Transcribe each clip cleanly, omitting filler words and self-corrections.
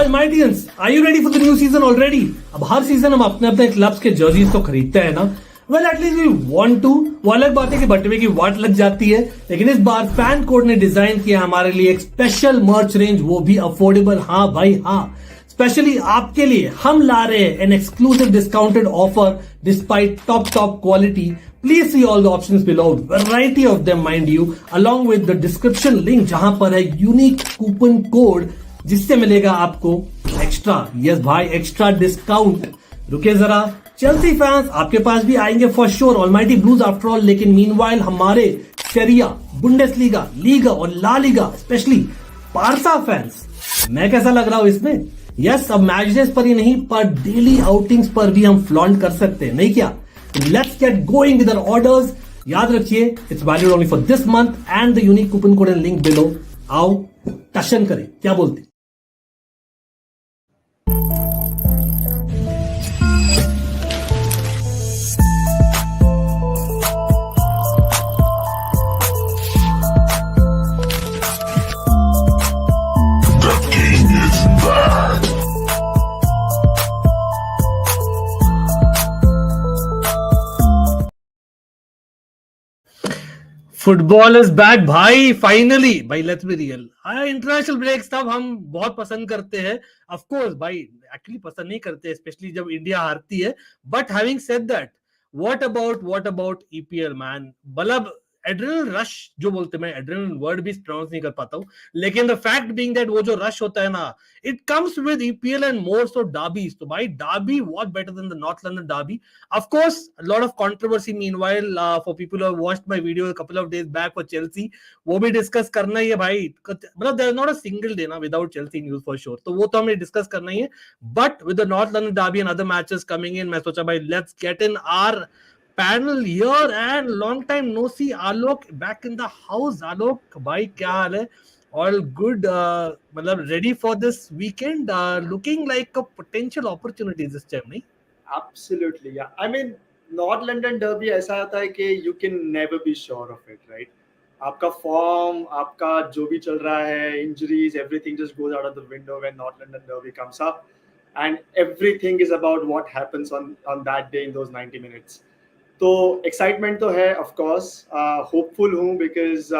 Almightians, are you ready for the new season already? अब हर season हम अपने अपने क्लब्स के जर्सीज तो खरीदते हैं ना. Well, at least we want to. वो अलग बात है कि बटवे की वाट लग जाती है, लेकिन इस बार फैन कोड ने डिजाइन किया हमारे लिए एक स्पेशल मर्च रेंज, वो भी अफोर्डेबल. हाँ भाई हाँ, स्पेशली आपके लिए हम ला रहे हैं an exclusive discounted offer despite top quality. Please see all the options below. Variety of them, mind you, along with the description link जहां पर है यूनिक कूपन कोड जिससे मिलेगा आपको एक्स्ट्रा, यस भाई, एक्स्ट्रा डिस्काउंट. रुके जरा, चेल्सी फैंस आपके पास भी आएंगे for sure. Almighty blues after all. लेकिन मीनवाइल हमारे सेरिया, बुंडेसलीगा, लीगा और La Liga, specially Barca fans, मैं कैसा लग रहा हूं इसमें? यस, अब मैच डेज पर ही नहीं पर डेली आउटिंग्स पर भी हम फ्लॉन्ट कर सकते हैं, नहीं क्या? Let's get going with our orders. याद रखिए, it's valid only for this month and the unique coupon code and link below. आओ टशन करें, क्या बोलते? फुटबॉल इज बैक भाई, फाइनली. भाई let's be real, international breaks तब हम बहुत पसंद करते हैं. ऑफ कोर्स भाई, एक्चुअली पसंद नहीं करते स्पेशली जब इंडिया हारती है. But having said that, what about EPL man? मतलब एड्रेनल रश जो बोलते हैं, मैं एड्रेनल वर्ड भी प्रोनाउंस नहीं कर पाता हूँ, लेकिन द फैक्ट बीइंग दैट वो जो रश होता है ना, it comes with EPL and more so derbies. तो भाई derby was better than the north London derby. Of course a lot of controversy meanwhile for people who have watched my video a couple of days back for Chelsea. वो भी discuss करना ही है भाई. मतलब there is not a single day ना without Chelsea news for sure. तो वो तो हमें डिस्कस करना ही है. But with the north London derby and other matches coming in, मैं सोचा भाई let's get in our panel here and long time no see. Alok back in the house. Alok भाई क्या हाल है? All good. मतलब ready for this weekend, looking like a potential opportunity this time, नहीं? Absolutely, yeah. I mean, North London Derby ऐसा आता है कि you can never be sure of it, right? आपका form, आपका जो भी चल रहा है, injuries, everything just goes out of the window when North London Derby comes up, and everything is about what happens on that day in those 90 minutes. तो excitement तो है, ऑफ कोर्स. होपफुल हूँ because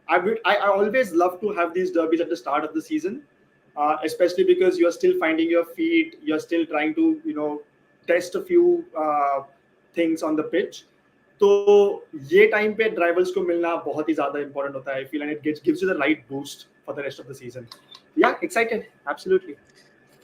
I always love to have these derbies at the start of the season, especially because you're still finding your feet, you're still trying to test a few things on the pitch. तो ये time पे drivers को मिलना बहुत ही ज्यादा important होता है. I feel and it gives you the right boost for the rest of the season. Yeah, excited, absolutely.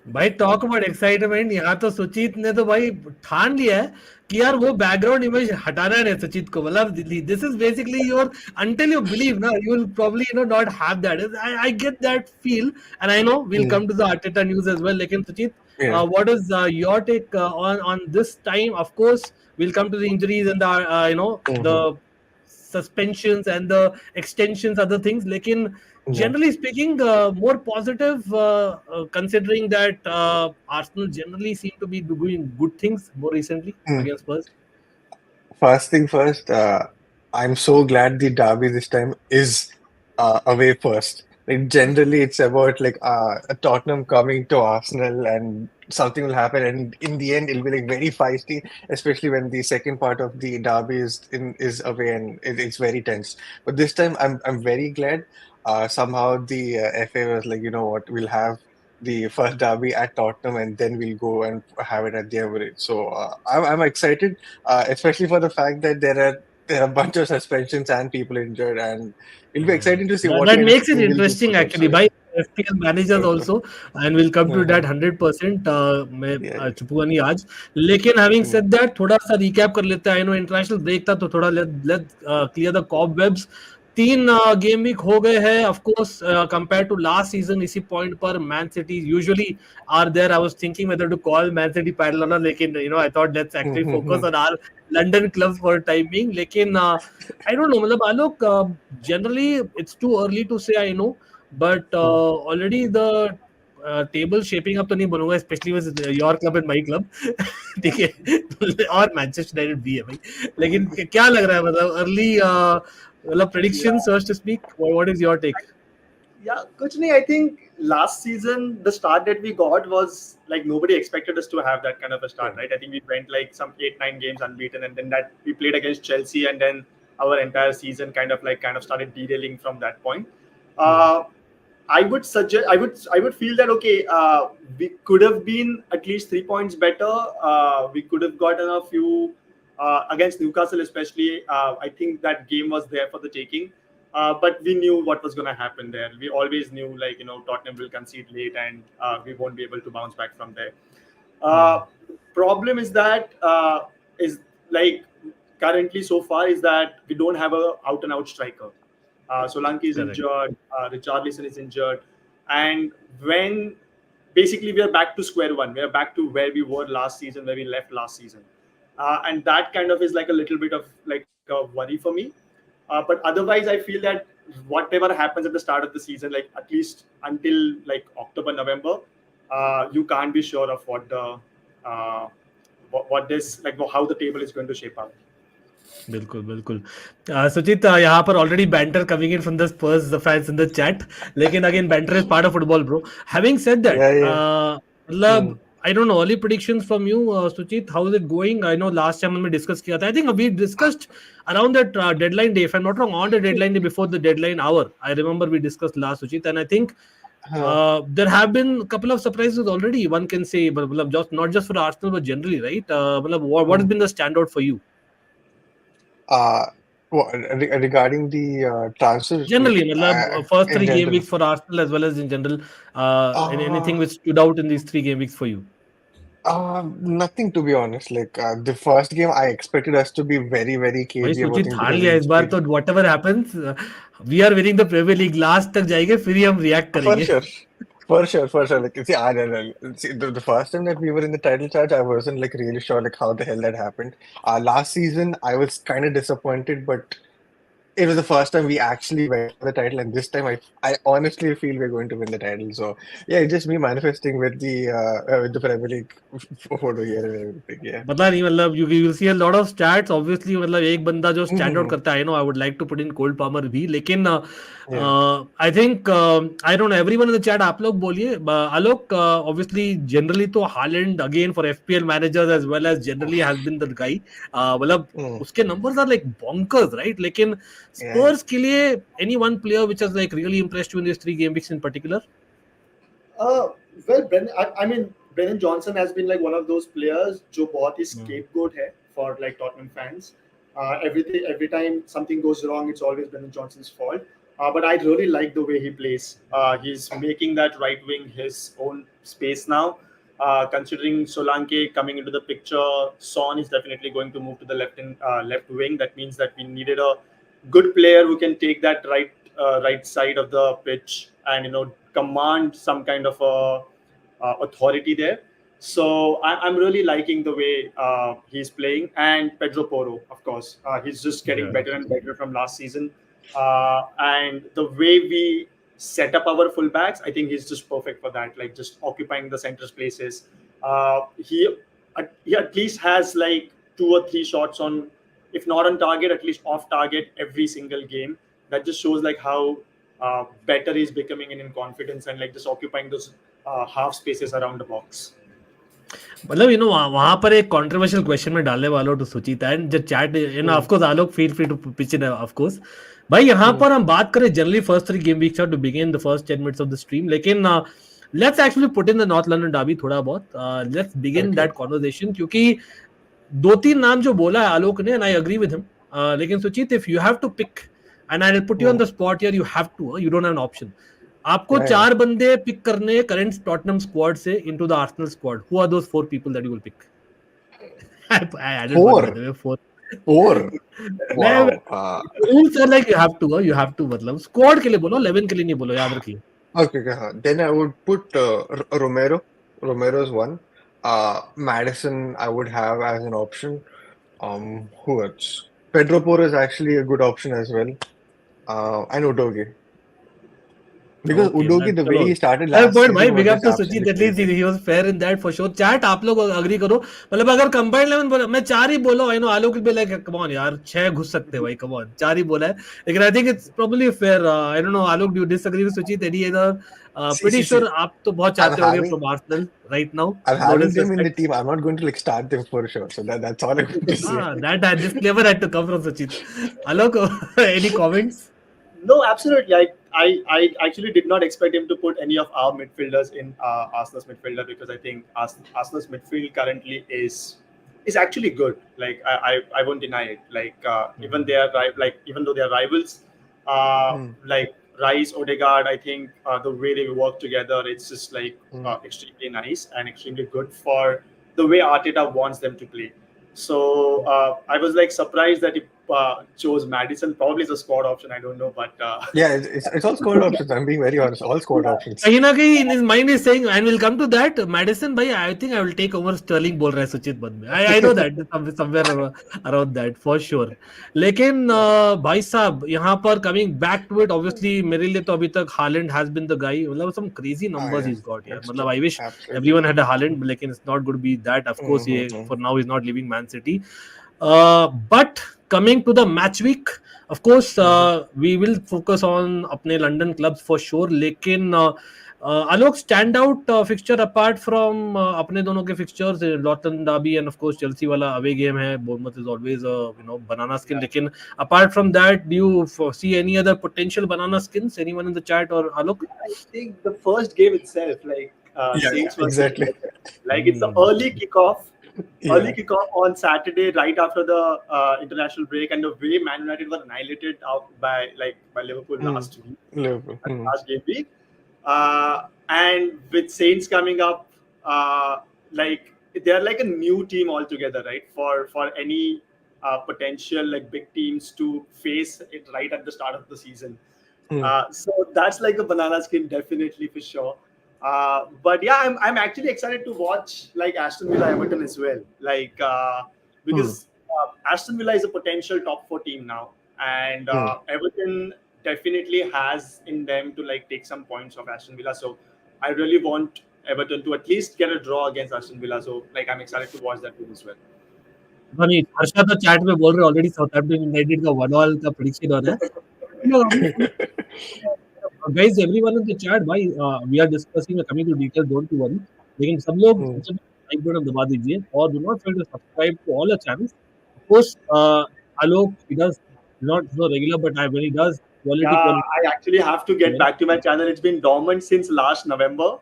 भाई टॉक अबाउट एक्साइटमेंट, यहाँ तो सुचित ने तो भाई ठान लिया है कि यार वो बैकग्राउंड इमेज हटाना है सुचित को. मतलब this is basically your, until you believe ना, you will probably not have that. I get that feel and I know we'll come to the Arteta news as well. लेकिन सुचित, what is your take on this time? Of course we'll come to the injuries and the the suspensions and the extensions, other things. लेकिन generally speaking, more positive, considering that Arsenal generally seem to be doing good things more recently against Spurs. First thing first, I'm so glad the derby this time is away first. Like, generally, it's about like Tottenham coming to Arsenal and something will happen, and in the end, it'll be like very feisty, especially when the second part of the derby is away and it's very tense. But this time, I'm very glad. Somehow the FA was like, you know what, we'll have the first derby at Tottenham and then we'll go and have it at the Emirates. So I'm excited, especially for the fact that there are a bunch of suspensions and people injured, and it'll be exciting to see what that makes it interesting actually by FPL managers also, and we'll come to that 100%. मैं छुपूंगा नहीं आज. लेकिन having said that, थोड़ा सा recap कर लेते हैं. I know international break था तो थोड़ा let's clear the cobwebs. 3 game week हो गए हैं. Of course compare to last season इसी पॉइंट पर Man City usually are there. I was thinking whether to call Man City parallel, लेकिन I thought let's actually focus on our London clubs for time being. लेकिन I don't know, मतलब Alok, generally it's too early to say, I know, but already the table shaping up तो नहीं बनूंगा, specially with your club and my club. ठीक है, और Manchester United भी है भाई. लेकिन क्या लग रहा है, मतलब अर्ली मतलब predictions, so to speak, what is your take? Yeah, कुछ नहीं. I think last season, the start that we got was like nobody expected us to have that kind of a start, right? I think we went like some 8-9 games unbeaten, and then that we played against Chelsea, and then our entire season kind of started derailing from that point. I would suggest, I would feel that okay, we could have been at least 3 points better. We could have gotten a few against Newcastle, especially. I think that game was there for the taking. But we knew what was going to happen there. We always knew, like, Tottenham will concede late, and we won't be able to bounce back from there. Problem is that is like currently so far is that we don't have a out and out striker. Solanke is Correct. injured, Richarlison is injured, and when basically we are back to square one, we are back to where we were last season, where we left last season, and that kind of is like a little bit of like a worry for me. But otherwise, I feel that whatever happens at the start of the season, like at least until like October, November, you can't be sure of what the what this like how the table is going to shape up. बिल्कुल बिल्कुल सुचित यहाँ पर already banter coming in from the Spurs the fans in the chat लेकिन again banter is part of football bro having said that मतलब I don't know early predictions from you Suchit, how is it going? I know last time हमने discuss किया था. I think we discussed around that deadline day, if I'm not wrong, on the deadline day before the deadline hour. I remember we discussed last, Suchit, and I think there have been a couple of surprises already, one can say, but just not just for Arsenal but generally, right? What has been the standout for you? Regarding the transfers, Generally, first in 3 game general, weeks for Arsenal as well as in general, anything which stood out in these 3 game weeks for you? nothing to be honest. Like the first game, I expected us to be very, very भाई cagey about सूचित things हार because लिया इस बार it's तो whatever happens, we are winning the Premier League, last तक जाएंगे फिर ही हम रिएक्ट for करेंगे. sure. For sure, for sure. Like, see, see the first time that we were in the title charge, I wasn't like really sure like how the hell that happened. Last season, I was kind of disappointed, but it was the first time we actually went for the title, and this time I honestly feel we're going to win the title. So yeah, it's just me manifesting with the Premier League photo here and everything. Yeah. पता नहीं मतलब you will see a lot of stats obviously मतलब एक बंदा जो stand out Mhm. करता है, I know I would like to put in Cole Palmer भी, लेकिन Yeah. I think I don't know everyone in the chat, आप लोग बोलिए. Alok, obviously generally तो Haaland again for FPL managers as well as generally has been the guy. मतलब Mm. उसके numbers are like bonkers, right? लेकिन Yeah. Spurs के लिए any one player which has like really impressed you in these 3 game weeks in particular? Well, I mean, Brennan Johnson has been like one of those players जो बहुत ही scapegoat है for like Tottenham fans. Every time something goes wrong, it's always Brennan Johnson's fault. But I really like the way he plays. He's making that right wing his own space now. Considering Solanke coming into the picture, Son is definitely going to move to the left wing. That means that we needed a good player who can take that right side of the pitch and command some kind of authority there. So I'm really liking the way he's playing, and Pedro Porro, of course, he's just getting better and better from last season. And the way we set up our fullbacks, I think he's just perfect for that. Like just occupying the center spaces. He at least has like 2 or 3 shots on, if not on target, at least off target every single game. That just shows like how better he's becoming in confidence and like just occupying those half spaces around the box. मतलब वहां पर एक controversial question में डालने वालों to Suchita and the chat of course Alok feel free to pitch in of course. भाई यहाँ पर हम बात करें generally first 3 game weeks to begin the first 10 minutes of the stream, लेकिन let's actually put in the north London derby थोड़ा बहुत. Let's begin that conversation, क्योंकि 2-3 नाम जो बोला है आलोक ने and I agree with him, लेकिन Suchit if you have to pick and I will put you on the spot here, you have to, you don't have an option. आपको 4 बंदे pick करने करंट टॉटनहम स्क्वाड से into the Arsenal squad. Who are those 4 people that you will pick? I added 1 by the way, 4. Wow. Rules are like you have to मतलब squad के लिए बोलो, 11 के लिए नहीं बोलो, याद रखिए. Okay. Then I would put Romero. Romero's one. Madison I would have as an option. Who else? Pedro Porro is actually a good option as well. And Ødegaard. Because Okay, Udogi, the way चलो he started अरे last point भाई season was big up just to Sujit, absolutely at least crazy. He was fair in that for sure. Chat आप लोग agree करो, मतलब अगर combined 11 बोला, मैं 4 ही बोला. I know Alok will be like come on यार 6 घुस सकते हैं भाई, कम ऑन 4 ही बोला है, लेकिन I think it's probably fair. I don't know Alok, do you disagree with Sujit any other? Pretty See. Sure आप तो बहुत I'm चाहते होगे having from Arsenal right now. I'm no having them in the disrespect. team. I'm not going to like start them for sure. So that's all I'm going to say. That disclaimer had to come from Suchit. Alok, any comments? No, absolutely. I actually did not expect him to put any of our midfielders in Arsenal's midfielder, because I think Arsenal's midfield currently is actually good. Like I won't deny it. Like even they are even though they are rivals, Hmm. like Rice, Ødegaard, I think the way they work together, it's just like Hmm. extremely nice and extremely good for the way Arteta wants them to play. So I was like surprised that he chose Madison. Probably is a squad option. I don't know, but Yeah, it's all squad options. I'm being very honest. All squad options. कहीं ना कहीं in his mind is saying, and we'll come to that. Madison भाई, I think I will take over Sterling बोल रहा है सुचित बाद में. I know that somewhere around that for sure. लेकिन भाई साहब यहाँ पर coming back to it, obviously मेरे लिए तो अभी तक Haaland has been the guy. मतलब some crazy numbers Yeah, he's got यार. that's मतलब true. I wish Absolutely everyone true. had a Haaland, लेकिन it's not going to be that. Of course, he Mm-hmm. for now he's not leaving Man City. But coming to the match week, of course, we will focus on अपने London clubs for sure. लेकिन Alok, stand out fixture apart from अपने दोनों के fixtures, London derby and of course Chelsea वाला away game है. Bournemouth is always banana skin. लेकिन apart from that, do you see any other potential banana skins? Anyone in the chat or Alok? I think the first game itself, like Yeah, Saints versus exactly. Everton, like it's the early kickoff. Early Yeah. kickoff on Saturday, right after the international break, and the way Man United were annihilated out by Liverpool last week, Liverpool. last game week, and with Saints coming up, like they're like a new team altogether, right? For any potential like big teams to face it right at the start of the season. So that's like a banana skin, definitely for sure. But yeah, I'm actually excited to watch like Aston Villa Everton as well. Like because Aston Villa is a potential top 4 team now, and Everton definitely has in them to like take some points of Aston Villa. So I really want Everton to at least get a draw against Aston Villa. So like I'm excited to watch that game as well. नहीं, हर्षा तो chat में बोल रहे already Southampton United का 1-1 का prediction हो रहा है. Guys, everyone in the chat, भाई we are discussing and coming to details, don't you worry. लेकिन सब लोग सबसे लाइक बटन दबा दीजिए और do not fail to subscribe to all our channels. Of course, Alok, he does not so regular, but when he does Yeah, quality. I actually have to get back to my channel. It's been dormant since last November.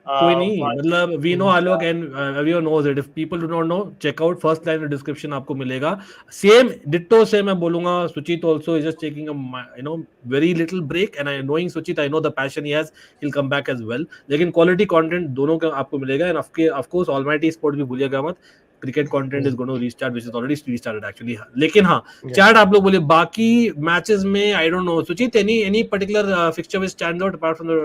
कोई नहीं, But मतलब we know Alok and everyone knows it. If people do not know, check out first line in the description, आपको मिलेगा. Same ditto से मैं बोलूँगा. Suchit also is just taking a very little break, and knowing Suchit, I know the passion he has, he'll come back as well. लेकिन quality content दोनों का आपको मिलेगा, and of course Almighty Sport भी भूलिएगा मत. Cricket content is going to restart, which is already restarted actually. लेकिन हाँ, chat आप लोग बोले बाकी matches में I don't know. Suchit, any particular fixture which stands out apart from the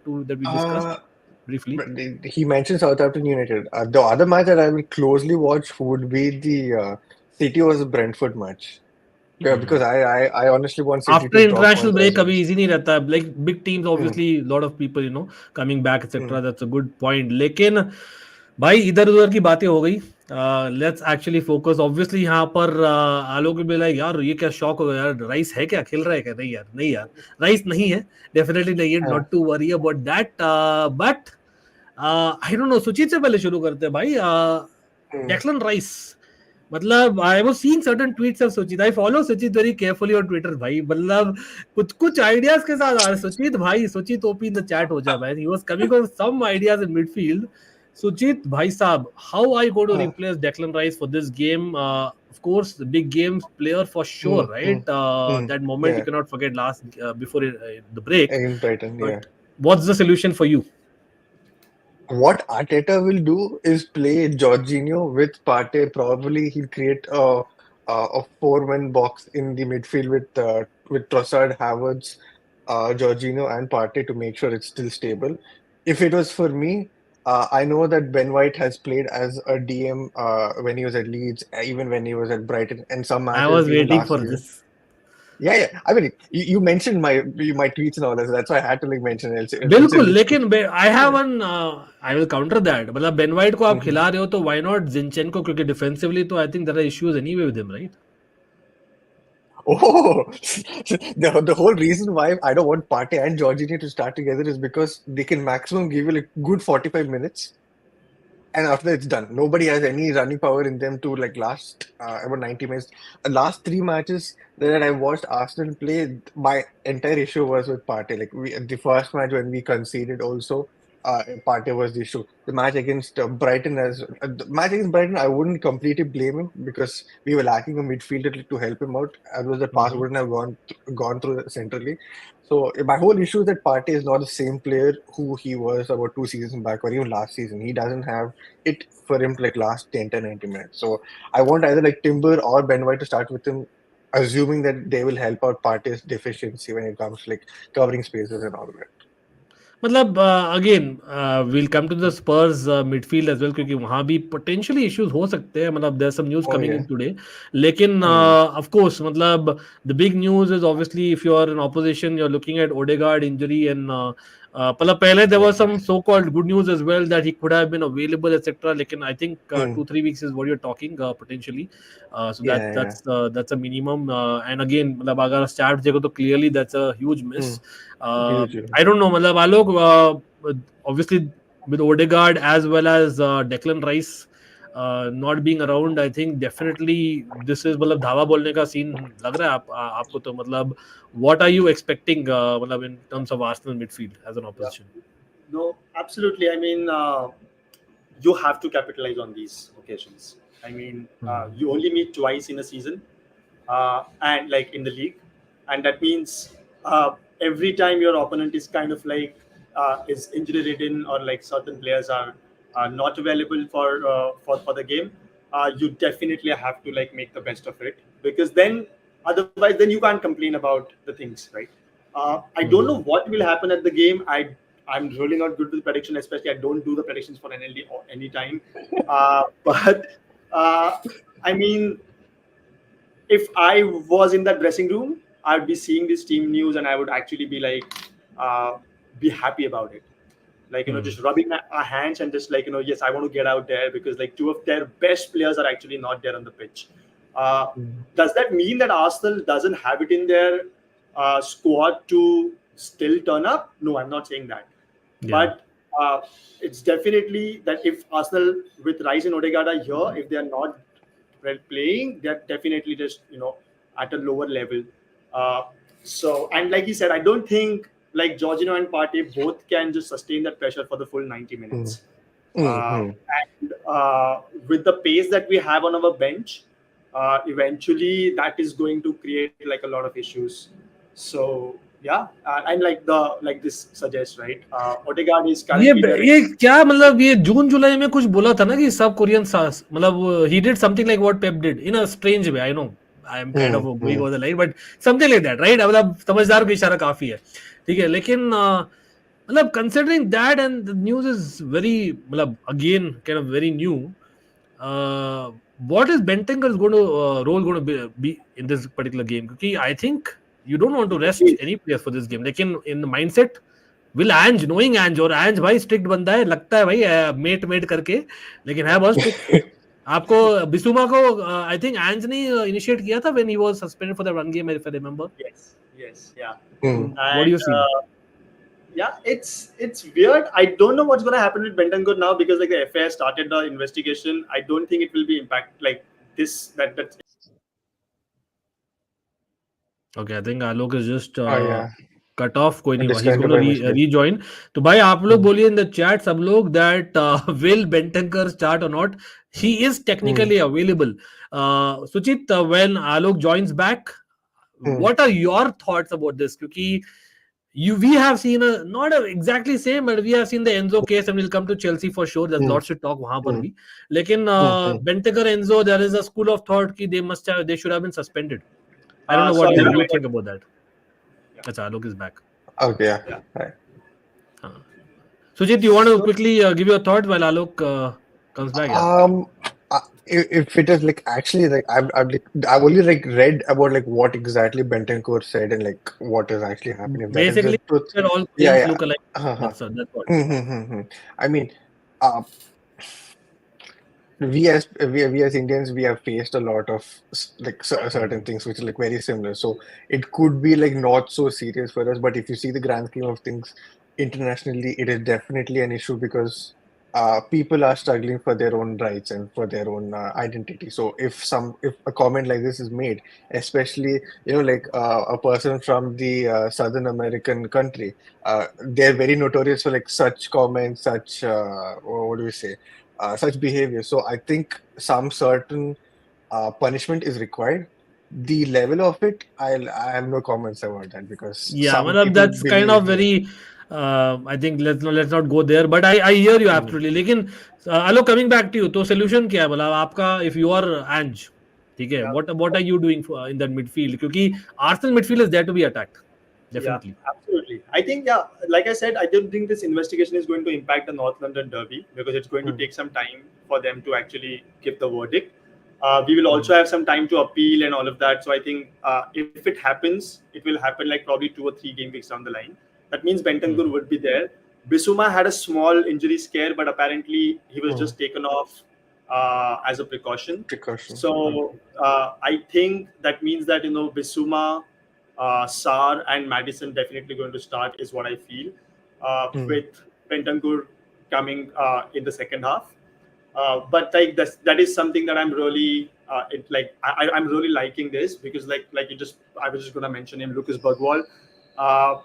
two that we discussed? Briefly. But he mentioned Southampton United. The other match that I will closely watch would be the City versus Brentford match. Yeah, because I honestly want City After to drop international points break, as well. कभी easy नहीं रहता. Like big teams, obviously, lot of people, coming back, etc. That's a good point. लेकिन भाई इधर उधर की बातें हो गई. Let's actually focus. Obviously यहाँ पर आलोक भी लाइक यार ये क्या शॉक हो गया यार, राइस है क्या, खेल रहा है क्या? नहीं यार राइस नहीं है, डेफिनेटली नहीं है. Not to worry about that. But I don't know, Suchit से पहले शुरू करते हैं भाई. डेक्लन राइस, मतलब I was seeing certain tweets of सुचित. आई फॉलो सुचित वेरी केयरफुली ऑन ट्विटर भाई. मतलब कुछ आइडियाज के साथ आ रहे. सुचित भाई, सुचित ओपी इन द चैट हो जा man. He was coming on some ideas in midfield. Sujit bhai saab, how are you going to replace Declan Rice for this game? Of course, the big game player for sure, right? That moment you cannot forget before the break. Against Brighton, But what's the solution for you? What Arteta will do is play Jorginho with Partey. Probably he'll create a 4-man box in the midfield with Trossard, Havertz, Jorginho, and Partey to make sure it's still stable. If it was for me, I know that Ben White has played as a DM when he was at Leeds, even when he was at Brighton, and some I matches was even waiting last for season. this. Yeah. I mean, you mentioned my tweets and all that, so that's why I had to like mention it. बिल्कुल, लेकिन I have one, I will counter that. मतलब Ben White को आप खिला रहे हो तो why not Zinchenko, क्योंकि defensively तो I think there are issues anyway with him, right? Oh, the whole reason why I don't want Partey and Jorginho to start together is because they can maximum give you like good 45 minutes, and after that it's done. Nobody has any running power in them to like last about 90 minutes. Last three matches that I watched Arsenal play, my entire issue was with Partey. Like the first match when we conceded also, Partey was the issue. The match against Brighton, I wouldn't completely blame him because we were lacking a midfielder to help him out. Otherwise, the pass wouldn't have gone through centrally. So my whole issue is that Partey is not the same player who he was about 2 seasons back or even last season. He doesn't have it for him to like last 10 to 90 minutes. So I want either like Timber or Ben White to start with him, assuming that they will help out Partey's deficiency when it comes to like covering spaces and all of that. मतलब again will come to the Spurs midfield as well, क्योंकि वहां भी potentially issues हो सकते हैं. मतलब there some news Oh coming in yeah. Today, लेकिन of course मतलब the big news is obviously if you are in opposition you are looking at Odegaard injury and मतलब पहले there was some so called good news as well that he could have been available etcetera, लेकिन I think 2-3 weeks is what you're talking potentially. So that's a minimum, and again मतलब अगर stats देखो तो clearly that's a huge miss. Huge. I don't know, मतलब आलोक, obviously with Ødegaard as well as Declan Rice not being around, I think definitely this is मतलब धावा बोलने का scene लग रहा है आपको तो. मतलब what are you expecting मतलब in terms of Arsenal midfield as an opposition? No, absolutely. I mean, you have to capitalize on these occasions. I mean, you only meet twice in a season, and like in the league, and that means every time your opponent is kind of like is injury ridden or like certain players are not available for the game, you definitely have to like make the best of it, because then otherwise then you can't complain about the things, right? I don't know what will happen at the game. I'm really not good with prediction, especially I don't do the predictions for NLD or any time. But I mean, if I was in that dressing room, I'd be seeing this team news and I would actually be like, be happy about it. Like, you know, just rubbing my hands and just like, you know, yes, I want to get out there because like two of their best players are actually not there on the pitch. Does that mean that Arsenal doesn't have it in their squad to still turn up? No, I'm not saying that. Yeah. But it's definitely that if Arsenal with Rice and Ødegaard are here, if they are not playing, they're definitely just, you know, at a lower level. So, and like he said, I don't think like Jorginho and Partey both can just sustain that pressure for the full 90 minutes. And with the pace that we have on our bench, eventually that is going to create like a lot of issues. So yeah, and like this suggests, right? Ødegaard is currently ये क्या मतलब ये जून जुलाई में कुछ बोला था ना कि सब कोरियन सास मतलब he did something like what Pep did in a strange way. I know I am kind of going over the line, but something like that, right? मतलब समझदार को इशारा काफी है, ठीक है, लेकिन मतलब considering that and the news is very मतलब again kind of very new. What is Bentinger's role going to be in this particular game? Because I think you don't want to rest any player for this game. लेकिन in the mindset, will Ange, knowing Ange, और Ange भाई strict बंदा है, लगता है भाई met करके, लेकिन है बहुत strict. आपको बिसुमा को I think Ange ने initiate किया था when he was suspended for that one game, if I remember. Yes, yeah. What do you see? Yeah, it's weird. I don't know what's going to happen with Bentancur now because like the FA started the investigation. I don't think it will be impact like this. That. Okay, I think Alok is just cut off. कोई नहीं, he's going to rejoin. तो भाई आप लोग बोलिए in the chat सब लोग that will Bentancur start or not? He is technically available. Suchit, when Alok joins back, what are your thoughts about this? क्योंकि we have seen not exactly same, but we have seen the Enzo case, and we'll come to Chelsea for sure. There's lots to talk वहाँ पर भी. लेकिन Bentancur, Enzo, there is a school of thought कि they should have been suspended. I don't know what you think about that. Achha, Alok is back. Okay, yeah. Right. Sujit, you want to quickly give your thought while Alok comes back? if it is like actually like I've only like read about like what exactly Bentancur said and like what is actually happening. If that is the Basically, truth, they're all yeah, claims yeah. look alike. Uh-huh. That's what. I mean, uh, we as Indians we have faced a lot of like certain things which are like very similar. So it could be like not so serious for us, but if you see the grand scheme of things internationally, it is definitely an issue because people are struggling for their own rights and for their own identity. So if a comment like this is made, especially like a person from the Southern American country, they're very notorious for like such comments, such what do we say? Such behavior. So I think some certain punishment is required. The level of it, I have no comments about that because Yeah, some well, people that's kind believe, of yeah. very. I think let's not go there. But I hear you Mm. absolutely. लेकिन Alok, coming back to you, तो solution क्या है? मतलब आपका if you are Ange, ठीक है? Yeah. What are you doing in that midfield? क्योंकि Arsenal midfield is there to be attacked, Yeah, definitely. absolutely. I think, yeah, like I said, I don't think this investigation is going to impact the North London derby because it's going to take some time for them to actually give the verdict. We will also have some time to appeal and all of that. So I think if it happens, it will happen like probably 2 or 3 game weeks down the line. That means Bentancur would be there. Bissouma had a small injury scare, but apparently he was just taken off as a precaution. Precaution. So I think that means that Bissouma, Sar and Madison definitely going to start is what I feel. With Bentancur coming in the second half. But like that is something that I'm really I'm really liking this because like I was just gonna mention him, Lucas Bergwall. Uh,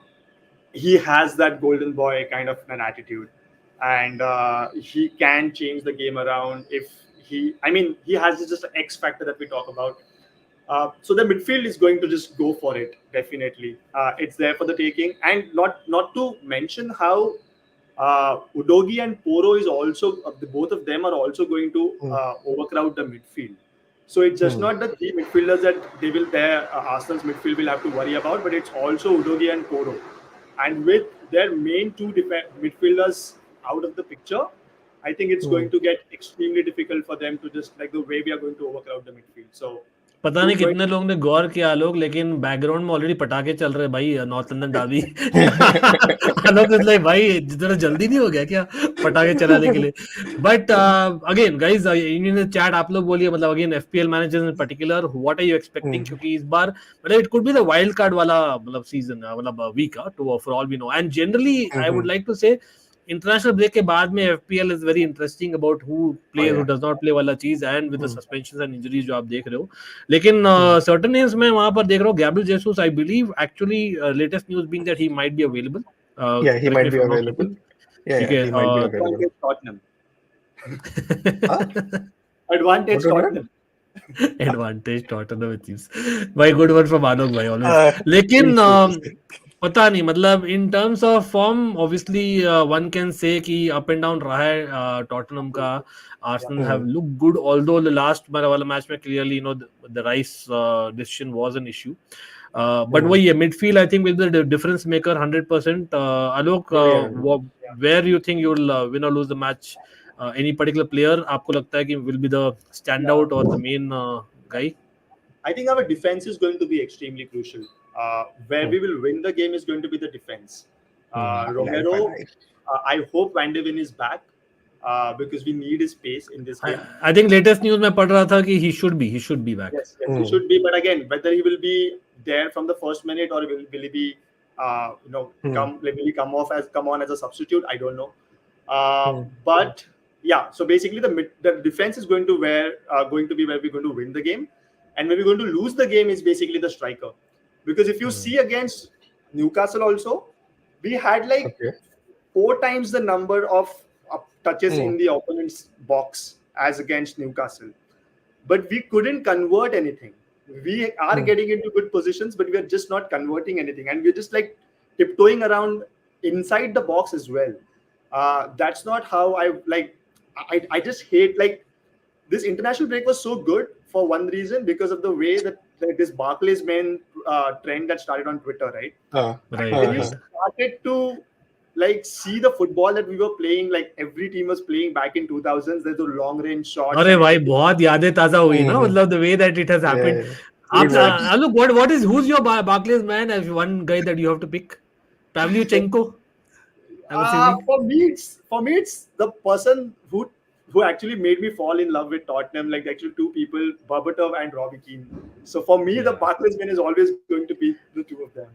he has that golden boy kind of an attitude, and he can change the game around if he has just an X factor that we talk about. So the midfield is going to just go for it definitely. It's there for the taking, and not to mention how Udogi and Poro is also both of them are also going to overcrowd the midfield. So it's just not the 3 midfielders that they will their Arsenal's midfield will have to worry about, but it's also Udogi and Poro, and with their main two midfielders out of the picture, I think it's going to get extremely difficult for them to just like the way we are going to overcrowd the midfield. So पता नहीं who's going कितने लोगों ने गौर किया आलोक, लेकिन background में already पटाखे चल रहे भाई, north London Derby. Alok is like भाई जितना जल्दी नहीं हो गया क्या पटाखे चलाने के लिए. But again guys, in chat आप लोग बोलिए, मतलब again FPL managers in particular, what are you expecting? क्योंकि इस बार मतलब it could be the wild card वाला मतलब सीजन, मतलब week two for all we know. And generally I would like to say international break के बाद में FPL is very interesting about who play who does not play वाला चीज, and with the suspensions and injuries जो आप देख रहे हो. लेकिन सर्टेन नेम्स में वहां पर देख रहा हूँ, Gabriel Jesus I believe actually latest news being that he might be available. Yeah, he correct me might if be I am not available. Wrong. Yeah, ठीक yeah, है. he might be available. advantage Tottenham? Huh? Advantage What? Tottenham. Advantage Tottenham with use. भाई good one from Alok भाई always. Uh, लेकिन please. पता नहीं, मतलब in terms of form obviously one can say कि up and down रहा है Tottenham का. Arsenal have look good, although the last वाला मैच में clearly the Rice decision was an issue. But वही है, midfield I think will be the difference maker 100%. Alok, where you think you will win और lose the match? Any particular player आपको लगता है कि will be the standout or the main guy? I think our defense is going to be extremely crucial. Where we will win the game is going to be the defense. Romero, I hope Van de Ven is back because we need his pace in this game. I think latest news में पढ़ रहा था कि he should be back. Yes, he should be. But again, whether he will be there from the first minute or will he be, will he come on as a substitute? I don't know. But yeah, so basically the defense is going to be where we're going to win the game, and where we're going to lose the game is basically the striker, because if you see against Newcastle also, we had like 4 times the number of touches in the opponent's box as against Newcastle, but we couldn't convert anything. We are getting into good positions, but we are just not converting anything, and we're just like tiptoeing around inside the box as well. That's not how I just hate, like, this international break was so good for one reason, because of the way that this Barclays men trend that started on Twitter, right? Right. When you started to like see the football that we were playing, like every team was playing back in 2000s. There's the long range shots. अरे and भाई everything. बहुत यादें ताजा हुई ना, Mhm. मतलब the way that it has happened. Yeah, आप exactly. look, who's your Barclays man as one guy that you have to pick? Pavlyuchenko, I'm assuming. For me it's the person who actually made me fall in love with Tottenham, like actually two people, Berbatov and Robbie Keane. So for me, the Yeah. Barclays win is always going to be the two of them.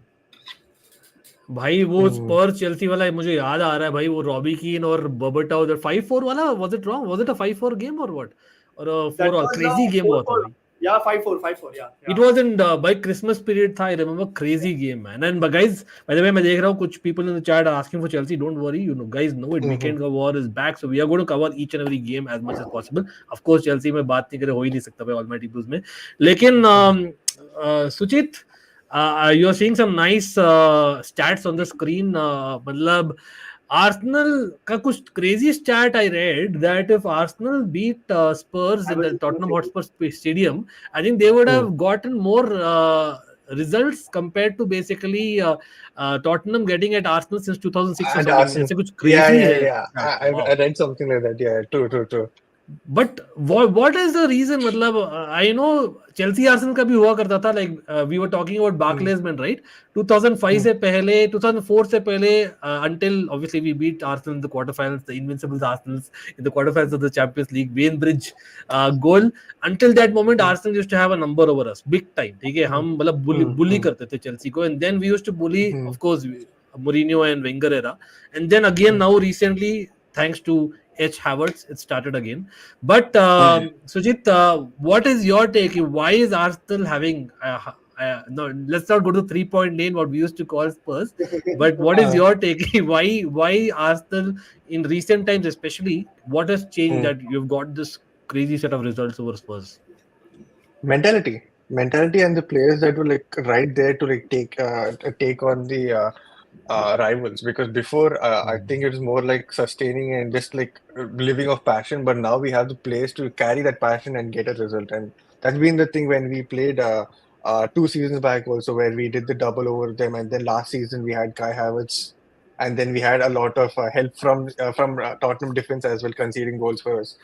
भाई वो Hmm. स्पर्स Chelsea वाला मुझे याद आ रहा है भाई, वो Robbie कीन और बर्बर्टा उधर 5-4 वाला, was it wrong, was it a 5-4 game और व्हाट, और That 4 was क्रेजी गेम हुआ था 4-4. भाई. Yeah, 5-4, 5-4. Yeah, It yeah. was in by Christmas period था, I remember, crazy game man. And but guys, by the way, मैं देख रहा हूँ कुछ people in the chat are asking for Chelsea. Don't worry, you know guys know it. Mhm. Weekend का war is back, so we are going to cover each and every game as much as possible. Of course, Chelsea में बात नहीं करे, हो ही नहीं सकता भाई Almighty Blues में. लेकिन सुचित, you are seeing some nice stats on the screen. मतलब Arsenal का कुछ crazy stat I read that if Arsenal beat Spurs I in was the just gonna Tottenham say Hotspur Stadium, I think they would have gotten more results compared to basically Tottenham getting at Arsenal since 2006 or And something. Arsenal. ऐसे कुछ Yeah, crazy yeah, है yeah. stat. I Wow. read something like that. Yeah, true. But what is the reason? मतलब I know Chelsea Arsenal का भी हुआ करता था, like we were talking about Barclays man, right? 2005 से पहले, 2004 से पहले, until obviously we beat Arsenal in the quarterfinals, the invincible Arsenals in the quarterfinals of the Champions League, Wayne Bridge goal. Until that moment, Arsenal used to have a number over us, big time. ठीक है, हम मतलब bully करते थे Chelsea को, and then we used to bully, of course, Mourinho and Wenger era, and then again now recently, thanks to H. Havertz, it started again. But Sujit, what is your take? Why is Arsenal having no? Let's not go to 3-point lane, what we used to call Spurs. But what is your take? Why Arsenal in recent times, especially, what has changed that you've got this crazy set of results over Spurs? mentality and the players that were like right there to like take on the rivals, because before I think it was more like sustaining and just like living of passion, but now we have the players to carry that passion and get a result. And that's been the thing when we played 2 seasons back also, where we did the double over them, and then last season we had Kai Havertz, and then we had a lot of help from Tottenham defense as well, conceding goals for us.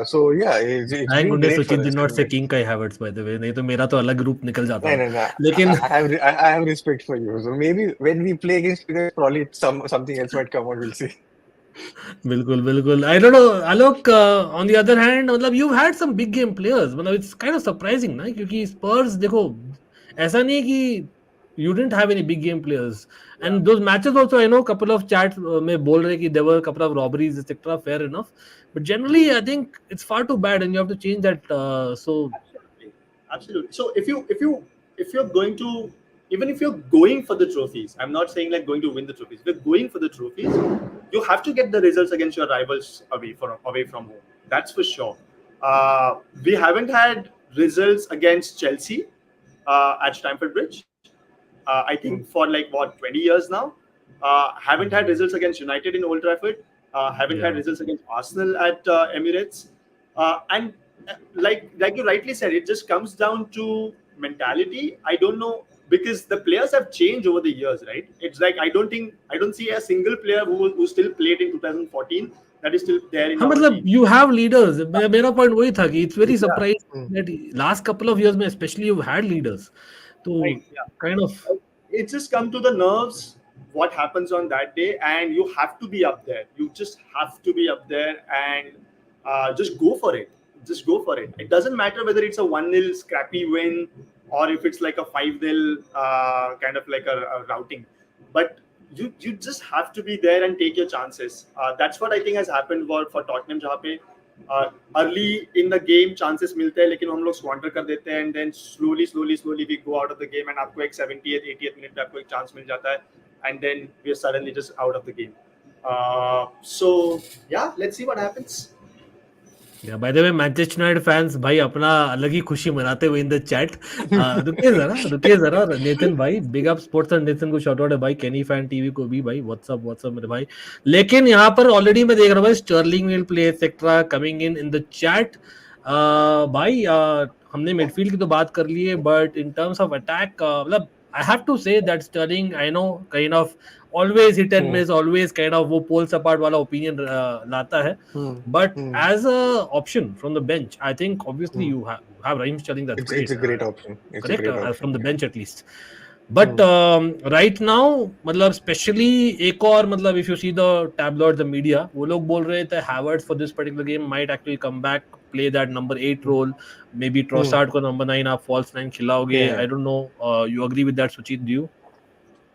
So yeah, it's Thank been goodness great Sujit for did us. not say And King Kai Havertz, by the way. नहीं तो मेरा तो अलग रूप निकल जाता. no. लेकिन I have respect for you. So maybe when we play against you guys, probably something else might come out. We'll see. बिल्कुल. I don't know, Alok, on the other hand, मतलब you've had some big game players. मतलब it's kind of surprising ना, क्योंकि Spurs देखो ऐसा नहीं है कि you didn't have any big game players. And those matches also, I know couple of chats में बोल रहे कि there were a couple of robberies, etc. Fair enough. But generally, I think it's far too bad, and you have to change that. So Absolutely. So if you're going to, even if you're going for the trophies, I'm not saying like going to win the trophies. If you're going for the trophies, you have to get the results against your rivals away from home. That's for sure. We haven't had results against Chelsea at Stamford Bridge. I think for like 20 years now. Haven't had results against United in Old Trafford. Haven't had results against Arsenal at Emirates. And like you rightly said, it just comes down to mentality. I don't know, because the players have changed over the years, right? It's like I don't see a single player who still played in 2014 that is still there in हाँ our मतलब team. you have leaders. मेरा point वही था कि it's very surprising Yeah. that last couple of years में especially you've had leaders. तो Right, yeah. kind of It's just come to the nerves what happens on that day, and you have to be up there. You just have to be up there and just go for it. Just go for it. It doesn't matter whether it's a 1-0 scrappy win or if it's like a 5-0 kind of like a routing. But you just have to be there and take your chances. That's what I think has happened for Tottenham, जहाँ पे early in the game chances मिलते हैं, लेकिन हम लोग squander कर देते हैं, and then slowly we go out of the game, and आपको एक 70th 80th minute पे आपको एक chance मिल जाता है, and then we are suddenly just out of the game. So yeah, let's see what happens. Yeah, by the way, Manchester United fans भाई अपना अलग ही खुशी मनाते हुए in the chat. रुकिए जरा नेथन भाई, big up sports and Nathan को shout out है भाई, Kenny fan TV को भी भाई, what's up मेरे भाई. लेकिन यहाँ पर already मैं देख रहा हूँ भाई Sterling will play etc. coming in the chat. भाई हमने midfield की तो बात कर ली है, but in terms of attack मतलब I have to say that Sterling, I know, kind of always hit and miss, always kind of वो poles apart वाला opinion लाता है. But as a option from the bench, I think obviously you have Raheem Sterling. That's It's great. a great option. It's a Correct, great option. from the bench at least. But right now, मतलब especially एक और मतलब if you see the tabloids, the media, वो लोग बोल रहे थे Havertz for this particular game might actually come back, play that number 8 role. Maybe Trossard को number 9 आप false 9 खिलाओगे. Yeah. I don't know. You agree with that, Suchit? Do you?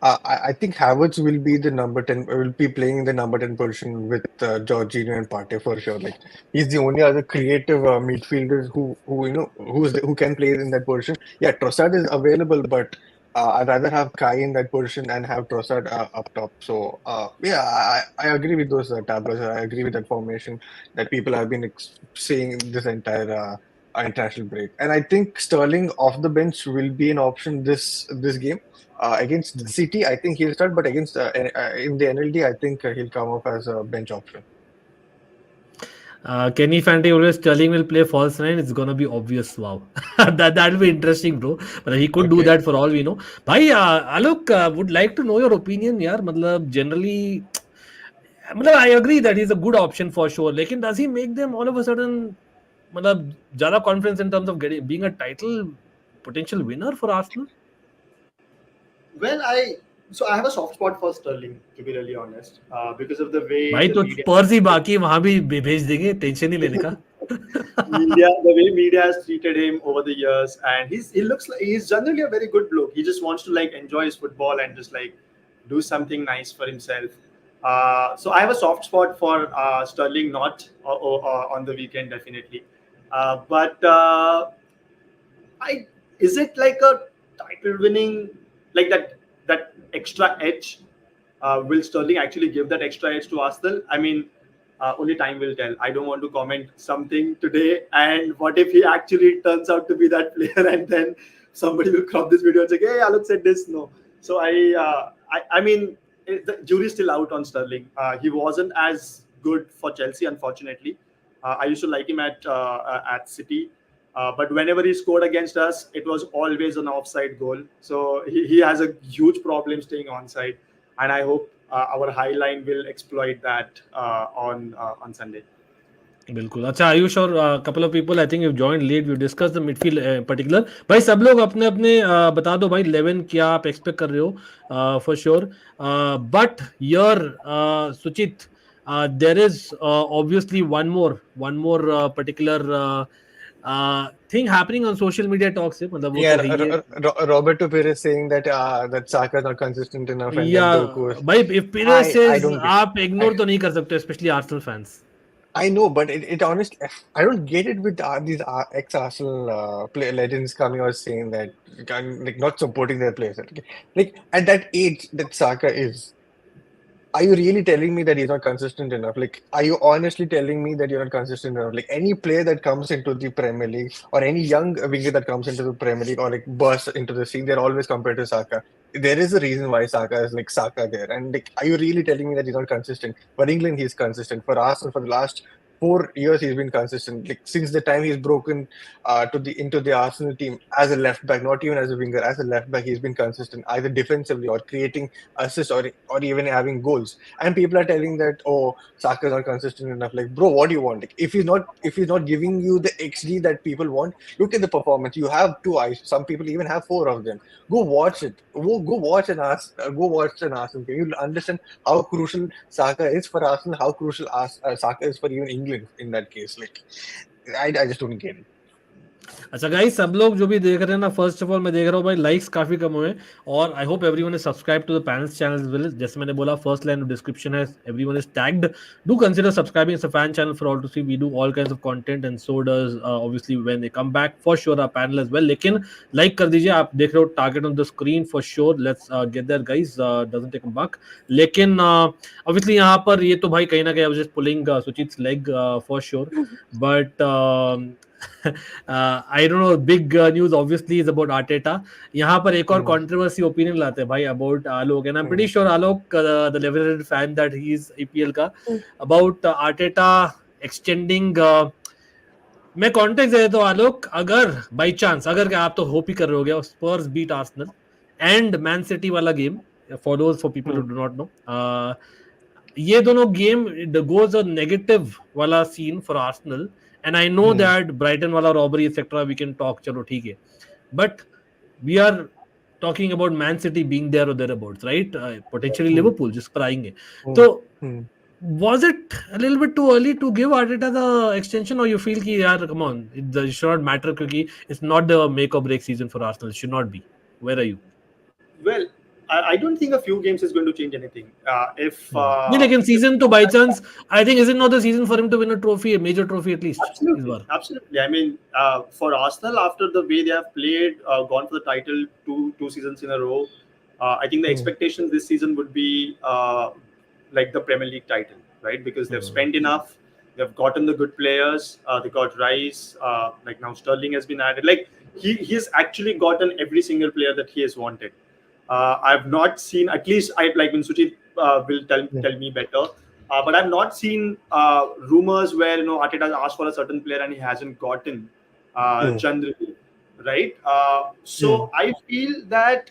I think Havertz will be the number 10, will be playing the number 10 position with Jorginho and Partey for sure. Like he's the only other creative midfielders who you know who can play in that position. Yeah, Trossard is available, but I'd rather have Kai in that position and have Trossard up top. So yeah, I agree with those tableaus. I agree with that formation that people have been saying this entire international break. And I think Sterling off the bench will be an option this game. Against City, I think he'll start, but against in the NLD, I think he'll come up as a bench option. Kenny Fante always Sterling will play false 9. It's gonna be obvious. Wow, that'll be interesting, bro. But he could do that for all we know. Bhai, Alok would like to know your opinion, yaar. मतलब generally, मतलब I agree that he's a good option for sure. Lekin does he make them all of a sudden, मतलब ज़्यादा confidence in terms of being a title potential winner for Arsenal? Well, I have a soft spot for Sterling, to be really honest, because of the way भाई the तो media, Spurs ही बाकी वहाँ भी भेज देंगे, tension नहीं लेने का. the way media has treated him over the years, and he looks like he's generally a very good bloke. He just wants to like enjoy his football and just like do something nice for himself. So I have a soft spot for Sterling, not on the weekend definitely, but is it like a title winning, like that extra edge? Will Sterling actually give that extra edge to Arsenal? I mean, only time will tell. I don't want to comment something today, and what if he actually turns out to be that player, and then somebody will crop this video and say, "Hey, Alok said this." No, so I mean, the jury's still out on Sterling. He wasn't as good for Chelsea, unfortunately. I used to like him at City. But whenever he scored against us, it was always an offside goal. So he has a huge problem staying onside, and I hope our high line will exploit that on Sunday. बिल्कुल. अच्छा, आयुष और couple of people I think you've joined late. We discussed the midfield particular. भाई सब लोग अपने अपने बता दो भाई 11 क्या आप expect कर रहे हो for sure. But here Suchit, there is obviously one more particular thing happening on social media talks है, मतलब वो तो है ही है. Roberto Perez saying that that Saka is not consistent enough and Yeah, then Doku is. भाई if Perez says don't get, आप ignore तो नहीं कर सकते, especially Arsenal fans. I know, but it honestly, I don't get it with these ex-Arsenal legends coming out saying that, like, not supporting their players. Like, at that age that Saka is, are you really telling me that he's not consistent enough? Like, are you honestly telling me that you're not consistent enough? Like, any player that comes into the Premier League or any young winger that comes into the Premier League or like bursts into the scene, they're always compared to Saka. There is a reason why Saka is like Saka there. And like, are you really telling me that he's not consistent? For England, he's consistent. For Arsenal, for the last 4 years, he's been consistent. Like since the time he's broken into the Arsenal team as a left back, not even as a winger, as a left back, he's been consistent either defensively or creating assists or even having goals. And people are telling that, oh, Saka is not consistent enough. Like, bro, what do you want? Like, if he's not giving you the XG that people want, look at the performance. You have 2 eyes. Some people even have 4 of them. Go watch it. Go watch an Arsenal game. You'll understand how crucial Saka is for Arsenal, how crucial Saka is for even England in that case. Like, I just don't get it. अच्छा guys, सब लोग जो भी देख रहे हैं ना, first of all मैं देख रहा हूँ भाई लाइक्स काफी कम हुए और I hope everyone is subscribe to the panel's channel. जैसे मैंने बोला, फर्स्ट लाइन ऑफ डिस्क्रिप्शन है, everyone is tagged. Do consider subscribing. It's a fan channel for all to see. We do all kinds of content and so does obviously when they come back for sure our panel as well. लेकिन like कर दीजिए. आप देख रहे हो target on the screen for sure. Let's get there guys. Doesn't take a buck. लेकिन obviously यहाँ पर ये तो भाई कहीं ना कहीं I was just pulling Suchit's leg for sure. But I don't know. Big news obviously is about Arteta. यहाँ पर एक और controversy opinion लाते हैं भाई about Alok, and I'm pretty sure Alok, the level-headed fan that he is EPL का, about Arteta extending. मैं context दे देता हूँ आलोक. अगर by chance, अगर क्या आप तो hope ही कर रहे हो गया, Spurs beat Arsenal and Man City वाला game, for people who do not know, ये दोनों game goes a negative वाला scene for Arsenal, and I know that Brighton वाला robbery etc. we can talk, चलो ठीक है, but we are talking about Man City being there or thereabouts, right? Potentially Liverpool जिस पर आएंगे, तो was it a little bit too early to give Arteta the extension, or you feel कि यार come on, it should not matter क्योंकि it's not the make or break season for Arsenal, it should not be? Where are you? Well, I don't think a few games is going to change anything. नहीं, लेकिन season तो by chance I think is it not the season for him to win a trophy, a major trophy at least? Absolutely. I mean, for Arsenal, after the way they have played, gone for the title two seasons in a row, I think the expectations this season would be like the Premier League title, right? Because they've spent enough, they've gotten the good players, they got Rice, like now Sterling has been added. Like he's actually gotten every single player that he has wanted. I've not seen, at least I like when Suchit will tell me better. But I've not seen rumors where Arteta has asked for a certain player and he hasn't gotten generally, right? So I feel that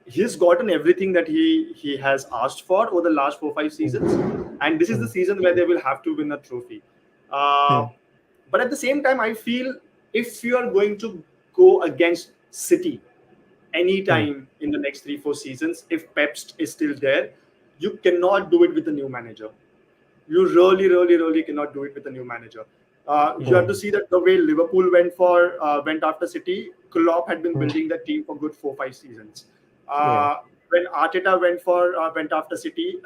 he's gotten everything that he has asked for over the last 4-5 seasons, and this is the season where they will have to win a trophy. But at the same time, I feel if you are going to go against City anytime in the next 3-4 seasons, if Pep is still there, you cannot do it with a new manager. You really cannot do it with a new manager. You have to see that the way Liverpool went after City, Klopp had been building that team for good 4-5 seasons. When Arteta went after City,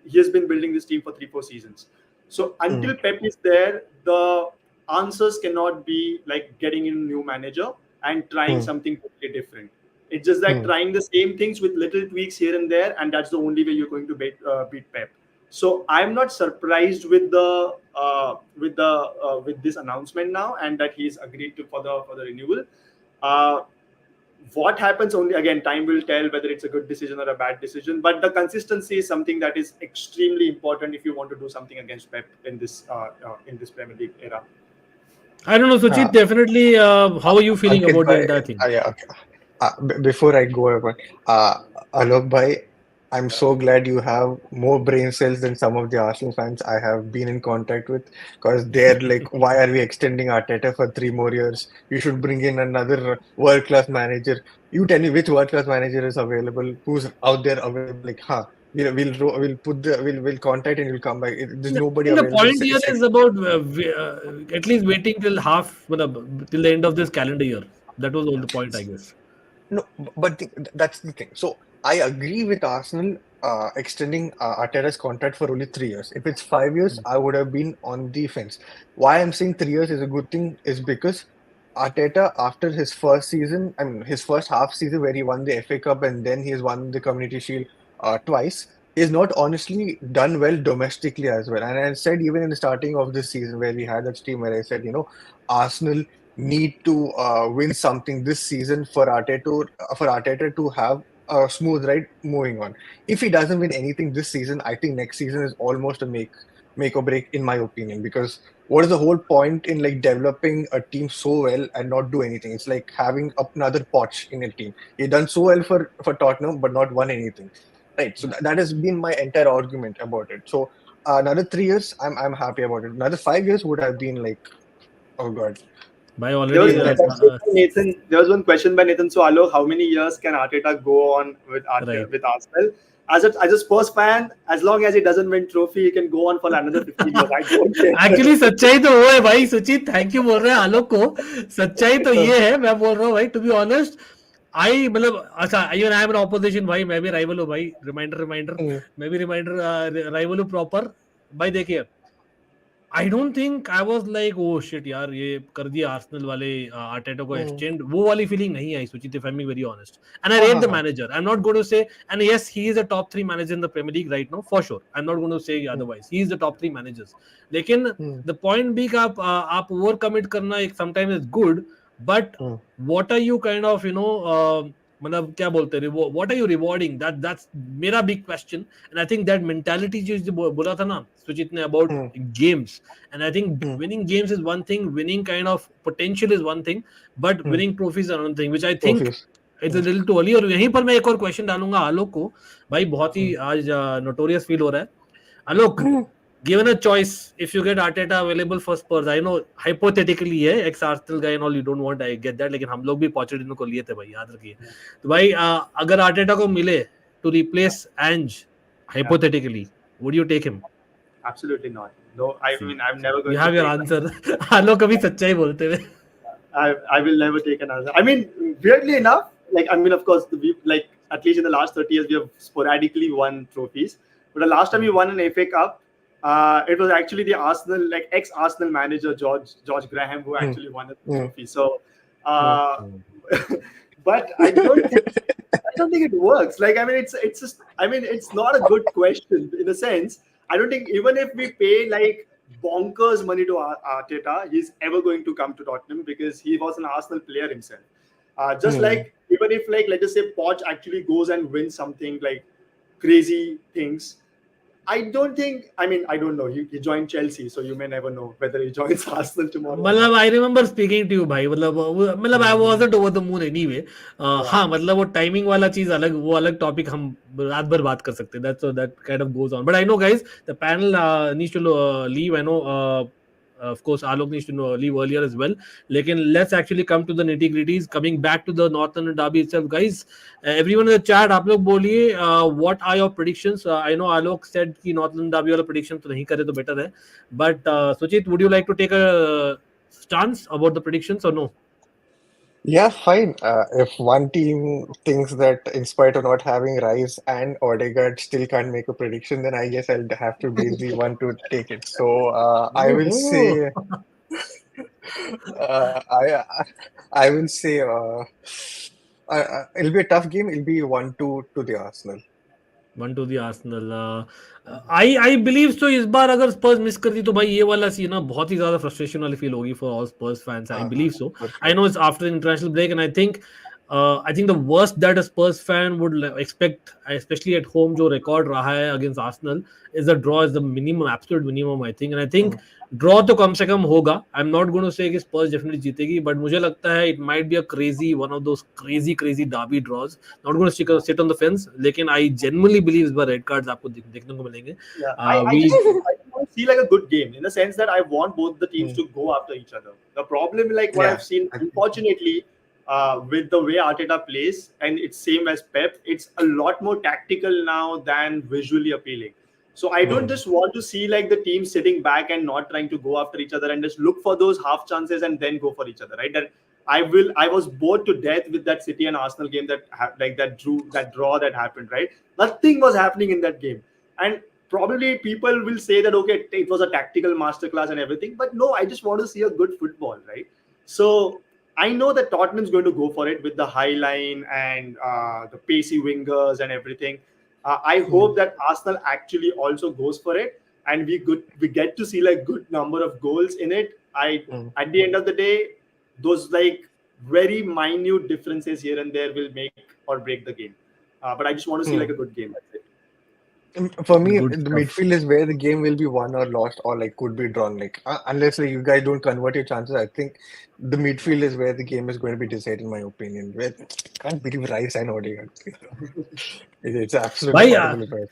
he has been building this team for 3-4 seasons. So until Pep is there, the answers cannot be like getting in a new manager and trying something totally different. It's just like trying the same things with little tweaks here and there, and that's the only way you're going to beat Pep. So I'm not surprised with this announcement now, and that he's agreed to for the renewal. What happens, only again time will tell whether it's a good decision or a bad decision. But the consistency is something that is extremely important if you want to do something against Pep in this Premier League era. I don't know, Suchit. Definitely. How are you feeling about the entire thing? Before I go over, Alok bhai, I'm so glad you have more brain cells than some of the Arsenal fans I have been in contact with, because they're like, why are we extending Arteta for 3 more years? You should bring in another world-class manager. You tell me which world-class manager is available, who's out there available. Like, we'll contact and we'll come back. There's nobody available. The point here is about at least waiting till till the end of this calendar year. That was all the point, I guess. No, but that's the thing. So I agree with Arsenal extending Arteta's contract for only 3 years. If it's 5 years, I would have been on the fence. Why I'm saying 3 years is a good thing is because Arteta, after his first season, his first half season where he won the FA Cup and then he has won the Community Shield twice, is not honestly done well domestically as well. And I said even in the starting of this season where we had that stream where I said, Arsenal need to win something this season for Arteta to have a smooth ride moving on. If he doesn't win anything this season, I think next season is almost a make or break in my opinion, because what is the whole point in like developing a team so well and not do anything? It's like having another Poch in a team. He done so well for Tottenham but not won anything, right? So that has been my entire argument about it. So another 3 years, I'm happy about it. Another 5 years would have been like, oh god. There was one question by Nathan. So, Alok, how many years can Arteta go on with Arsenal? As a Spurs fan, as long as he doesn't win trophy, he can go on for another 15 years. I don't care. Actually, सच्चाई तो वो है भाई. सुचित, thank you बोल रहे हैं आलोक को. सच्चाई तो ये है, मैं बोल रहा हूँ भाई. To be honest, even I am an opposition भाई. मैं भी rival हूँ भाई. Reminder. मैं भी rival हूँ proper. भाई देखिए. I don't think I was like, oh shit यार ये कर दिया आर्सेनल वाले आर्टेटा को एक्सटेंड, वो वाली फीलिंग नहीं आई सुचित, if I'm being very honest. And I rate the manager. I'm not going to say, and yes, he is a top 3 manager in the Premier League right now for sure. I'm not going to say otherwise. He is the top 3 managers. लेकिन the point भी का आप over commit करना एक sometimes is good, but what are you kind of मतलब क्या बोलते हैं, what are you rewarding? That's मेरा big question. And I think that mentality जो बोला था ना सुचित ने about games, and I think winning games is one thing, winning kind of potential is one thing, but winning trophies is another thing, which I think it's a little too early. और यहीं पर मैं एक और question डालूंगा आलोक को। भाई बहुत ही आज नोटोरियस फील हो रहा है आलोक। Given a choice, if you get Arteta available for Spurs, I know hypothetically है ex Arsenal guy and all, you don't want, I get that, लेकिन हम लोग भी Pochettino को लिए थे भाई, याद रखिए। तो भाई अगर Arteta को मिले to replace Ange, hypothetically, would you take him? Absolutely not. No, I mean I'm never You going have to your take answer. आलोक कभी सच्चाई बोलते हुए। I will never take another. I mean, weirdly enough, like I mean, of course, like at least in the last 30 years, we have sporadically won trophies. But the last time we won an FA Cup, it was actually the Arsenal, like ex-Arsenal manager George Graham, who actually won the trophy. So, but I don't think it works. Like I mean, it's just I mean, it's not a good question in a sense. I don't think even if we pay like bonkers money to Arteta, he's ever going to come to Tottenham because he was an Arsenal player himself. Just like even if like let's just say Poch actually goes and wins something like crazy things, I don't think. I mean, I don't know. He joined Chelsea, so you may never know whether he joins Arsenal tomorrow. मतलब I remember speaking to you भाई, मतलब I wasn't over the moon anyway. हाँ मतलब वो timing वाला चीज अलग, वो अलग टॉपिक हम रात भर बात कर सकते हैं. That kind of goes on. But I know guys, the panel needs to leave. I know of course Alok needs to leave earlier as well. Lekin let's actually come to the nitty gritties. Coming back to the Northern Derby itself, guys. Everyone in the chat, आप लोग बोलिए what are your predictions? I know Alok said कि Northern Derby वाला prediction तो नहीं करे तो better है. But Suchit, would you like to take a stance about the predictions or no? Yeah, fine. If one team thinks that in spite of not having Rice and Ødegaard still can't make a prediction, then I guess I'll have to be the one to take it. So I will say, I will say, it'll be a tough game. It'll be 1-2 to the Arsenal. 1 to the Arsenal. I believe so. इस बार अगर स्पर्स miss कर दी तो भाई ये वाला scene ना बहुत ही ज्यादा फ्रस्ट्रेशन वाली फील होगी for all Spurs fans. I believe so. I know it's after the international break, and I think the worst that a Spurs fan would expect, especially at home, जो record रहा है against Arsenal, is a draw is the minimum, absolute minimum, I think. And I think draw तो कम से कम होगा. I'm not going to say कि Spurs definitely जीतेगी, but मुझे लगता है it might be a crazy, one of those crazy derby draws. Not going to sit on the fence, लेकिन I genuinely believe इस बार red cards आपको देखने को मिलेंगे. Yeah, I just want to see like a good game in the sense that I want both the teams to go after each other. The problem, like what I've seen, unfortunately, with the way Arteta plays, and it's same as Pep, it's a lot more tactical now than visually appealing. So I don't just want to see like the team sitting back and not trying to go after each other and just look for those half chances and then go for each other, right? That I was bored to death with that City and Arsenal game that draw that happened, right? Nothing was happening in that game. And probably people will say that, okay, it was a tactical masterclass and everything. But no, I just want to see a good football, right? So I know that Tottenham's going to go for it with the high line and the pacey wingers and everything. I hope that Arsenal actually also goes for it, and we get to see like good number of goals in it. At the end of the day, those like very minute differences here and there will make or break the game. But I just want to see like a good game. That's it. For me, the midfield is where the game will be won or lost or like could be drawn. Like unless like, you guys don't convert your chances, I think the midfield is where the game is going to be decided, in my opinion. I can't believe Rice and Ødegaard. It's absolutely horrible.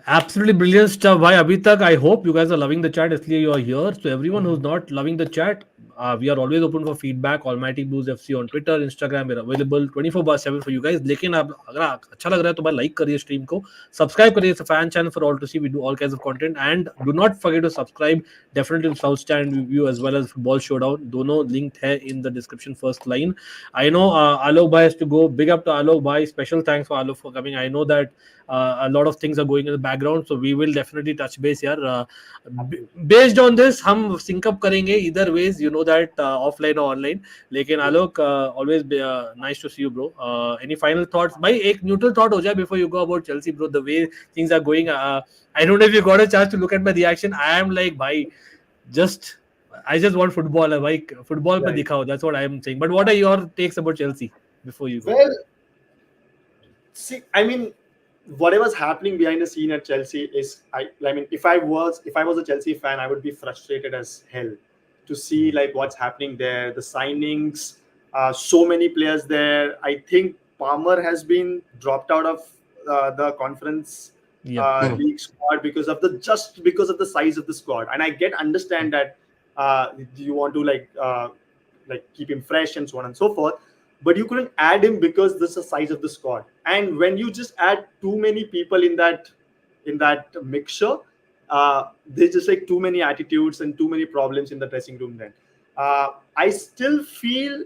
Absolutely brilliant stuff. Bhai, abhi tak, I hope you guys are loving the chat. इसलिए you are here. So everyone who's not loving the chat, we are always open for feedback. Almighty Blues FC on Twitter, Instagram, we're available 24/7 for you guys. लेकिन आप अगर अच्छा लग रहा है तो भाई like करिए stream को, subscribe करिए. It's a fan channel for all to see. We do all kinds of content, and do not forget to subscribe definitely to South Stand Review as well as Football Showdown. दोनों linked है in the description first line. I know Alok Bhai has to go. Big up to Alok Bhai. Special thanks for Alok for coming. I know that a lot of things are going in the background, so we will definitely touch base here. Based on this, हम sync up करेंगे either ways, you know that offline or online. लेकिन Alok, always nice to see you, bro. Any final thoughts? भाई एक neutral thought हो जाए before you go about Chelsea, bro. The way things are going, I don't know if you got a chance to look at my reaction. I am like, भाई, I just want football. Like football पे दिखाओ. That's what I am saying. But what are your takes about Chelsea before you go? Well, see, I mean, whatever's happening behind the scene at Chelsea is, I mean, if I was a Chelsea fan, I would be frustrated as hell to see like what's happening there. The signings, so many players there. I think Palmer has been dropped out of the conference league squad because of the size of the squad, and I understand that you want to like keep him fresh and so on and so forth, but you couldn't add him because this is the size of the squad. And when you just add too many people in that mixture, there's just like too many attitudes and too many problems in the dressing room. Then I still feel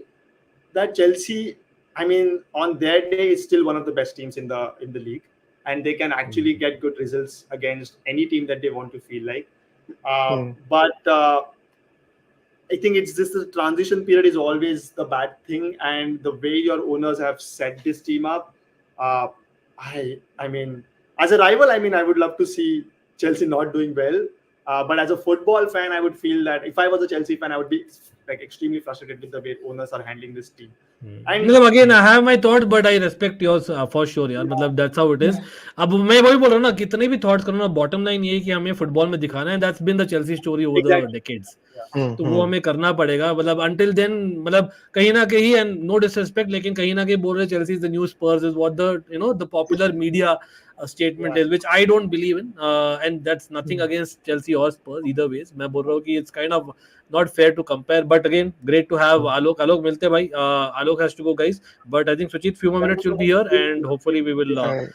that Chelsea, I mean, on their day, is still one of the best teams in the league, and they can actually get good results against any team that they want to feel like. But I think it's just the transition period is always the bad thing, and the way your owners have set this team up. I mean, as a rival, I mean, I would love to see Chelsea not doing well. But as a football fan, I would feel that if I was a Chelsea fan, I would be like extremely frustrated with the way owners are handling this team. And again, I have my thoughts, but I respect yours for sure, यार. मतलब that's how it is. अब मैं वही बोल रहा हूँ ना, कितने भी thoughts करो ना, bottom line ये है कि हमें football में दिखाना है. That's been the Chelsea story over the decades. तो वो हमें करना पड़ेगा. मतलब until then, मतलब कहीं ना कहीं, and no disrespect, लेकिन कहीं ना कहीं बोल रहे Chelsea is the new Spurs is what the the popular media statement is, which I don't believe in, and that's nothing against Chelsea or Spurs either ways. मैं बोल रहा हूँ कि it's kind of not fair to compare, but again, great to have Alok. Alok मिलते भाई. Alok has to go, guys. But I think Suchit, few more minutes will be here, and hopefully we will,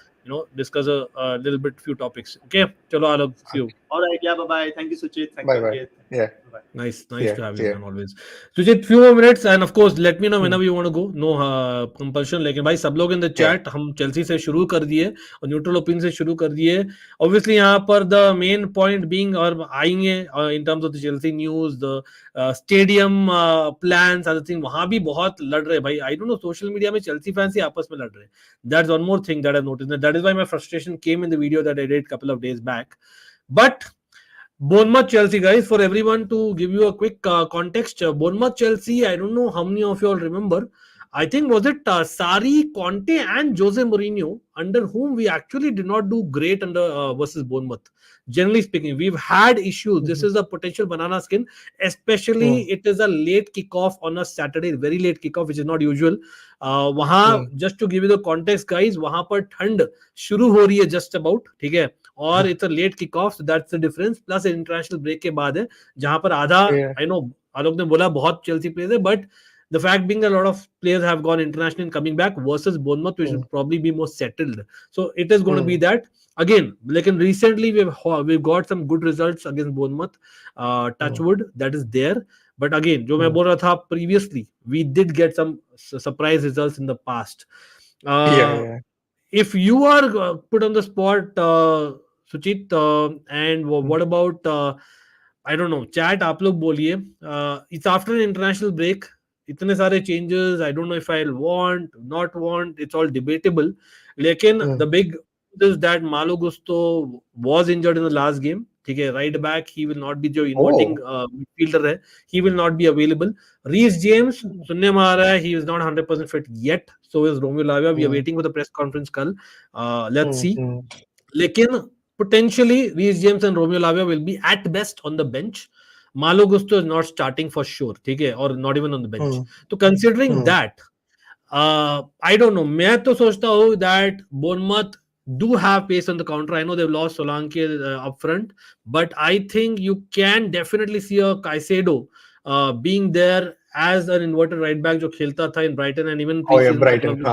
discuss a little bit few topics. Okay, chalo Alok, see you. All right, yeah, bye. Thank you, Suchit. Thank Bye you, bye. Ankit. Yeah. Bye. Nice Yeah, to have you, yeah. man, always. Suchit, few more minutes, and of course, let me know whenever you want to go. No compulsion. लेकिन भाई सब लोग in the chat हम Chelsea से शुरू कर दिए और neutral opinion से शुरू कर दिए. Obviously यहाँ पर the main point being और आएंगे in terms of the Chelsea news, the stadium plans, other thing, वहाँ भी बहुत लड़ रहे भाई. I don't know, social media में Chelsea fans ही आपस में लड़ रहे. That's one more thing that I noticed. That is why my frustration came in the video that I did a couple of days back. But Bournemouth Chelsea, guys, for everyone to give you a quick context, Bournemouth Chelsea, I don't know how many of you all remember. I think was it Sarri, Conte, and Jose Mourinho, under whom we actually did not do great under versus Bournemouth. Generally speaking, we've had issues. This is a potential banana skin, especially it is a late kickoff on a Saturday, very late kickoff, which is not usual. वहाँ just to give you the context, guys, वहाँ पर ठंड शुरू हो रही है just about, ठीक है, और it's a late kickoff, so that's the difference. Plus international break के बाद है, जहाँ पर आधा, I know आलोक ने बोला बहुत Chelsea players है, but the fact being a lot of players have gone international and coming back versus Bournemouth, which should probably be more settled. So it is going to be that. Again, like recently we've got some good results against Bournemouth. Touchwood, that is there. But again, जो मैं बोल रहा था previously, we did get some surprise results in the past. If you are put on the spot, Suchit, and what about I don't know, chat आप लोग बोलिए. It's after an international break. इतने सारे changes. I don't know if I'll want, not want. It's all debatable. लेकिन the big is that Malo Gusto was injured in the last game. ठीक है, right back, he will not be जो inverting midfielder है, he will not be available. Reece James सुनने में आ रहा है, he is not 100% fit yet. So is Romeo Lavia. We are waiting for the press conference कल. Let's see. लेकिन potentially Reece James and Romeo Lavia will be at best on the bench. Malo Gusto is not starting for sure, ठीक है, or not even on the bench. So considering that, I don't know. मैं तो सोचता हूँ that Bournemouth do have pace on the counter. I know they've lost Solanke up front, but I think you can definitely see a Caicedo being there as an inverted right back जो खेलता था in Brighton and even Brighton.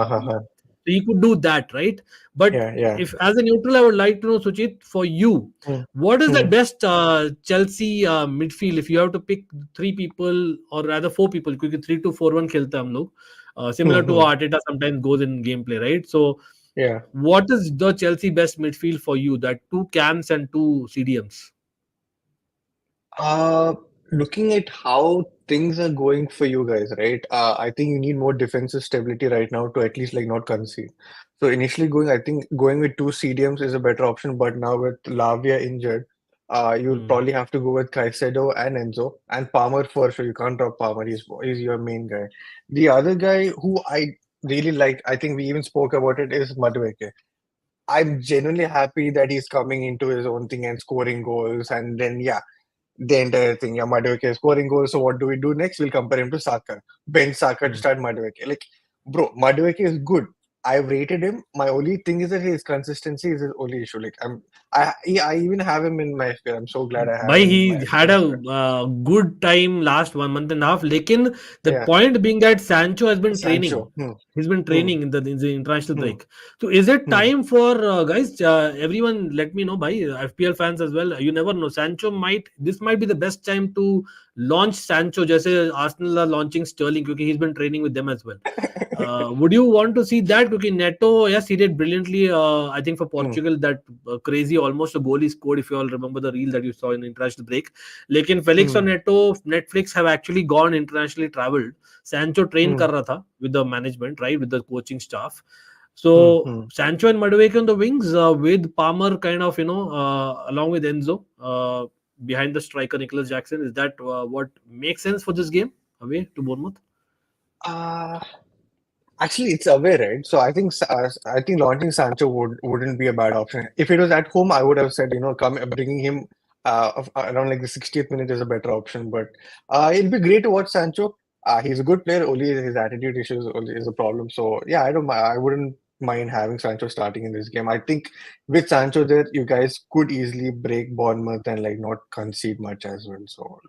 So he could do that, right? But if as a neutral, I would like to know, Suchit, for you, what is the best Chelsea midfield? If you have to pick three people or rather four people, because 3-2-4-1 खेलते हम लोग, similar to Arteta sometimes goes in gameplay, right? So what is the Chelsea best midfield for you? That two cams and two CDMs. Looking at how things are going for you guys, right? I think you need more defensive stability right now to at least like not concede. So initially I think going with two CDMs is a better option, but now with Lavia injured, you'll probably have to go with Caicedo and Enzo and Palmer for sure. You can't drop Palmer. He's your main guy. The other guy who I really like, I think we even spoke about it, is Madueke. I'm genuinely happy that he's coming into his own thing and scoring goals, and then the entire thing. Madueke is scoring goals. So what do we do next? We'll compare him to Saka. Bench Saka to start Madueke. Like, bro, Madueke is good. I've rated him. My only thing is that his consistency is his only issue. Like I even have him in my FPL. I'm so glad I have Bhai, him in my he had a FPL. good time last 1 month and a half. Lekin the Yeah, point being that Sancho has been training. Sancho. Hmm. He's been Hmm. training in the international Hmm. break. So is it Hmm. time for guys? Everyone, let me know, bhai. FPL fans as well. You never know. This might be the best time to launch Sancho. जैसे Arsenal are launching Sterling because he's been training with them as well. Would you want to see that? Because Neto, yes, he did brilliantly. I think for Hmm. Portugal, that crazy almost a goal he scored. If you all remember the reel that you saw in international break, लेकिन Felix और Hmm. Neto, Netflix have actually gone internationally traveled. Sancho train Hmm. कर रहा था with the management, right, with the coaching staff. Hmm. So Hmm. Sancho and Madueke on the wings with Palmer kind of along with Enzo behind the striker Nicholas Jackson. Is that what makes sense for this game away to Bournemouth? Uh, Actually, it's away, right? So I think launching Sancho wouldn't be a bad option. If it was at home, I would have said, come bringing him around like the 60th minute is a better option. But it'll be great to watch Sancho. He's a good player. Only his attitude issues only is a problem. So yeah, I wouldn't mind having Sancho starting in this game. I think with Sancho there, you guys could easily break Bournemouth and like not concede much as well. So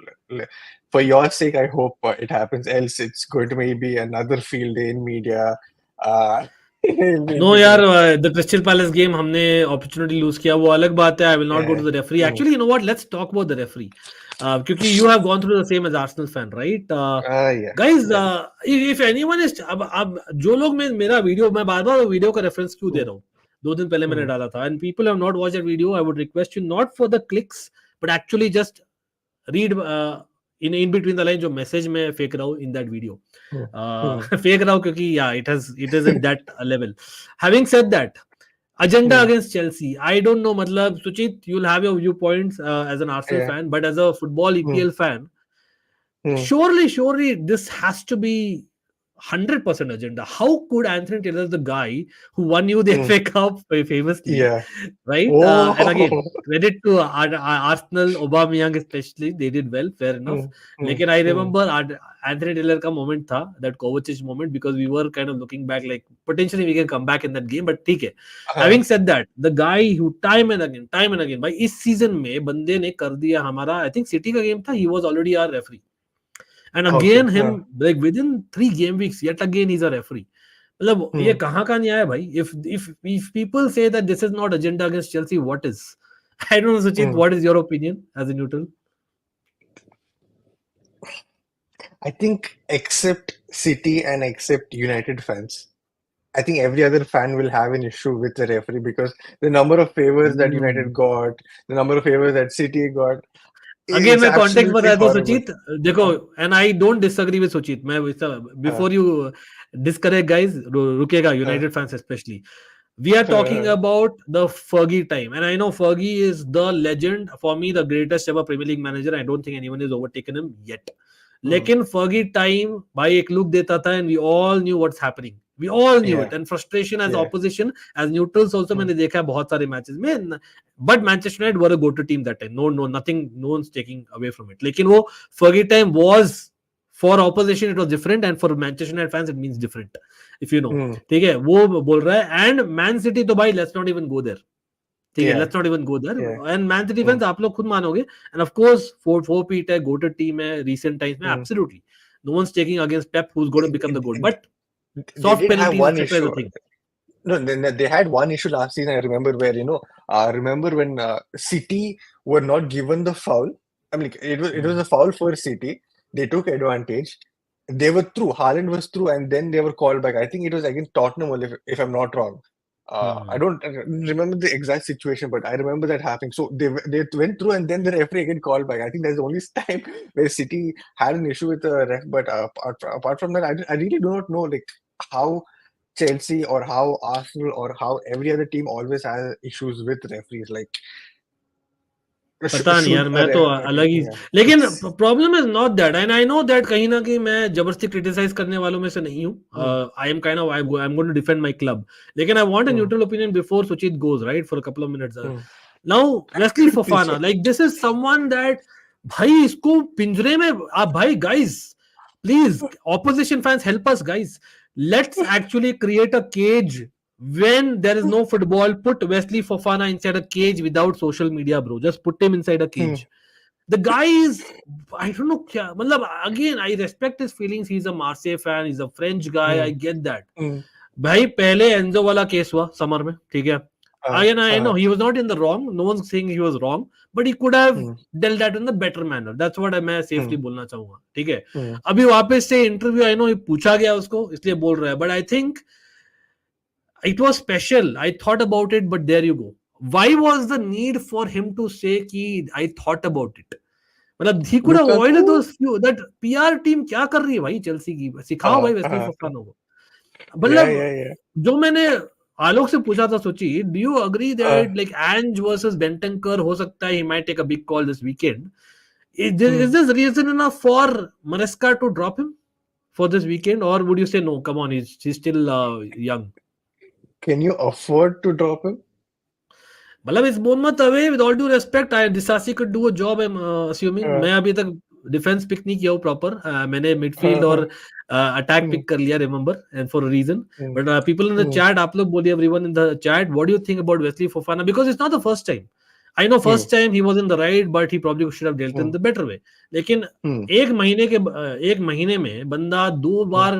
for your sake, I hope it happens. Else, it's going to maybe another field day in media. Uh, no यार the Crystal Palace game हमने opportunity lose किया वो अलग बात है I will not go yeah. To the referee Mm. Actually you know what let's talk about the referee क्योंकि you have gone through the same as Arsenal fan right Yeah. Guys Yeah. If anyone is अब जो लोग मेरा video मैं बार बार video का reference क्यों दे Mm. रहा हूँ 2 दिन पहले मैंने Mm. डाला था and people have not watch that video I would request you not for the clicks but actually just read in between the line जो मैसेज मैं फेंक रहा हूँ in that video Mm. Mm. फेंक रहा हूँ क्योंकि या it is in that level having said that agenda Mm. against Chelsea. I don't know, matlab, Suchit, you'll have your viewpoints as an Arsenal Yeah. fan, but as a football Mm. EPL fan, Mm. surely, this has to be 100% agenda. How could Anthony Taylor, the guy who won you the Mm. FA Cup famously, Yeah. right? And again, Oh. credit to Arsenal, Aubameyang especially, they did well, fair enough. Mm. Mm. Lekin I Mm. remember Anthony Taylor ka moment tha, that Kovacic moment, because we were kind of looking back like potentially we can come back in that game, but theek hai. Having said that, the guy who time and again, by इस season में बंदे ने कर दिया हमारा, I think City का game था, he was already our referee. And Okay. again him like within 3 game weeks yet again he's a referee. मतलब ये Mm. कहाँ का न्याय है भाई? If people say that this is not agenda against Chelsea, what is? I don't know, Suchit, Mm. what is your opinion as a neutral? I think except City and except United fans, I think every other fan will have an issue with the referee because the number of favors that United got, the number of favors that City got, again it's मैं context absolutely बता दूं horrible. सुचित देखो and I don't disagree with सुचित मैं Uh, before you डिस्करेक्ट guys रुकेगा uh, United fans specially we are talking uh, about the Fergie time and I know Fergie is the legend for me the greatest ever Premier League manager I don't think anyone has overtaken him yet mm, लेकिन Fergie time भाई एक look देता था and we all knew what's happening we all knew yeah, it and frustration as yeah. opposition as neutrals also Mm, मैंने देखा है बहुत सारे matches में but Manchester United were a go-to team that time no nothing no one's taking away from it लेकिन वो Fergie time was for opposition it was different and for Manchester United fans it means different if you know mm, ठीक है वो बोल रहा है and Man City तो भाई let's not even go there ठीक है yeah, let's not even go there yeah. And Man City Mm, fans आप लोग खुद मानोगे and of course fourpeat है गोटेड टीम है रीसेंट टाइम्स में mm. Absolutely no one's taking against Pep who is going to become the GOAT but They soft did have penalties one etcetera is issue. A thing No, they had one issue last season. I remember where remember when City were not given the foul. I mean, it was a foul for City. They took advantage. They were through. Haaland was through, and then they were called back. I think it was against Tottenham, only, if I'm not wrong. I don't remember the exact situation, but I remember that happening. So they went through, and then the referee again called back. I think that's the only time where City had an issue with the ref. But apart from that, I really do not know like how Chelsea or how Arsenal or how every other team always has issues with referees. Like, पता नहीं should यार a मैं तो अलग ही yeah, लेकिन it's problem is not that and I know that कहीं ना कहीं मैं जबरदस्ती क्रिटिसाइज करने वालों में से नहीं mm, hmm I am kind of I am going to defend my club लेकिन I want a mm, neutral opinion before Suchit goes right for a couple of minutes mm. Now Wesley Please, Fofana like this is someone that भाई इसको पिंजरे में आप भाई guys please opposition fans help us guys Let's actually create a cage when there is no football. Put Wesley Fofana inside a cage without social media, bro. Just put him inside a cage. The guy is, I don't know, again, I respect his feelings. He's a Marseille fan, he's a French guy, I get that. भाई पहले Enzo वाला case हुआ summer में, ठीक है. I know he was not in the wrong. No one's saying he was wrong, but he could have dealt that in the better manner. That's what मैं safely बोलना चाहूंगा, ठीक है. अभी वापस से इंटरव्यू आई नो पूछा गया उसको इसलिए बोल रहा है, but I think it was special. I thought about it, but there you go. Why was the need for him to say कि I thought about it? मतलब he could have avoided those few. That PR team क्या कर रही है भाई Chelsea की, सिखाओ भाई वेस्ली फोफाना को. मतलब जो मैंने आलोक से पूछा था सोची, do you agree that like Ange versus Bentancur हो सकता है he might take a big call this weekend? Is this reason enough for Maresca to drop him for this weekend, or would you say no? Come on, he's still young. Can you afford to drop him? मतलब इस Bournemouth away, with all due respect, Disasi could do a job. I'm assuming. मैं अभी तक defence pick नहीं किया हूँ proper. मैंने midfield और अटैक पिक कर लिया, remember, and for a reason. But people in the chat, आप लोग बोलिए, everyone in the chat, what do you think about Wesley Fofana? Because it's not the first time. I know first time he was in the right, but he probably should have dealt in the better way. लेकिन एक महीने में बंदा 2 बार,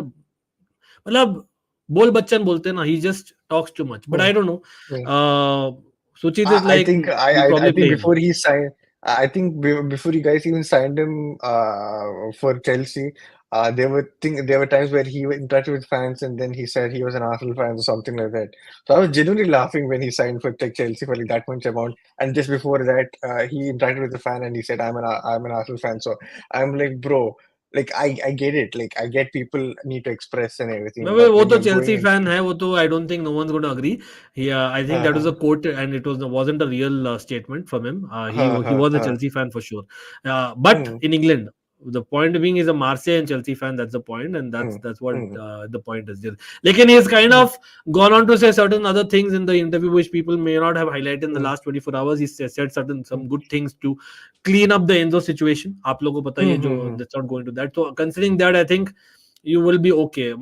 मतलब बोल बच्चन बोलते हैं ना, he just talks too much. But I don't know. Suchit is like, I think before he signed, I think before you guys even signed him for Chelsea, there were times where he interacted with fans and then he said he was an Arsenal fan or something like that. So I was genuinely laughing when he signed for Chelsea for like that much amount. And just before that, he interacted with the fan and he said, "I'm an Arsenal fan." So I'm like, bro. Like I get it. Like I get people need to express and everything. वो तो Chelsea fan है, वो तो I don't think no one's going to agree. I think that was a quote and it wasn't a real statement from him. He was a Chelsea fan for sure. But in England, the point being is a Marseille and Chelsea fan. That's the point, and that's what the point is. Lekin he's kind of gone on to say certain other things in the interview which people may not have highlighted in the last 24 hours. He said some good things to clean up the Enzo situation. आप लोगों को पता ही है जो, let's not go into that. So considering that, I think you will be okay.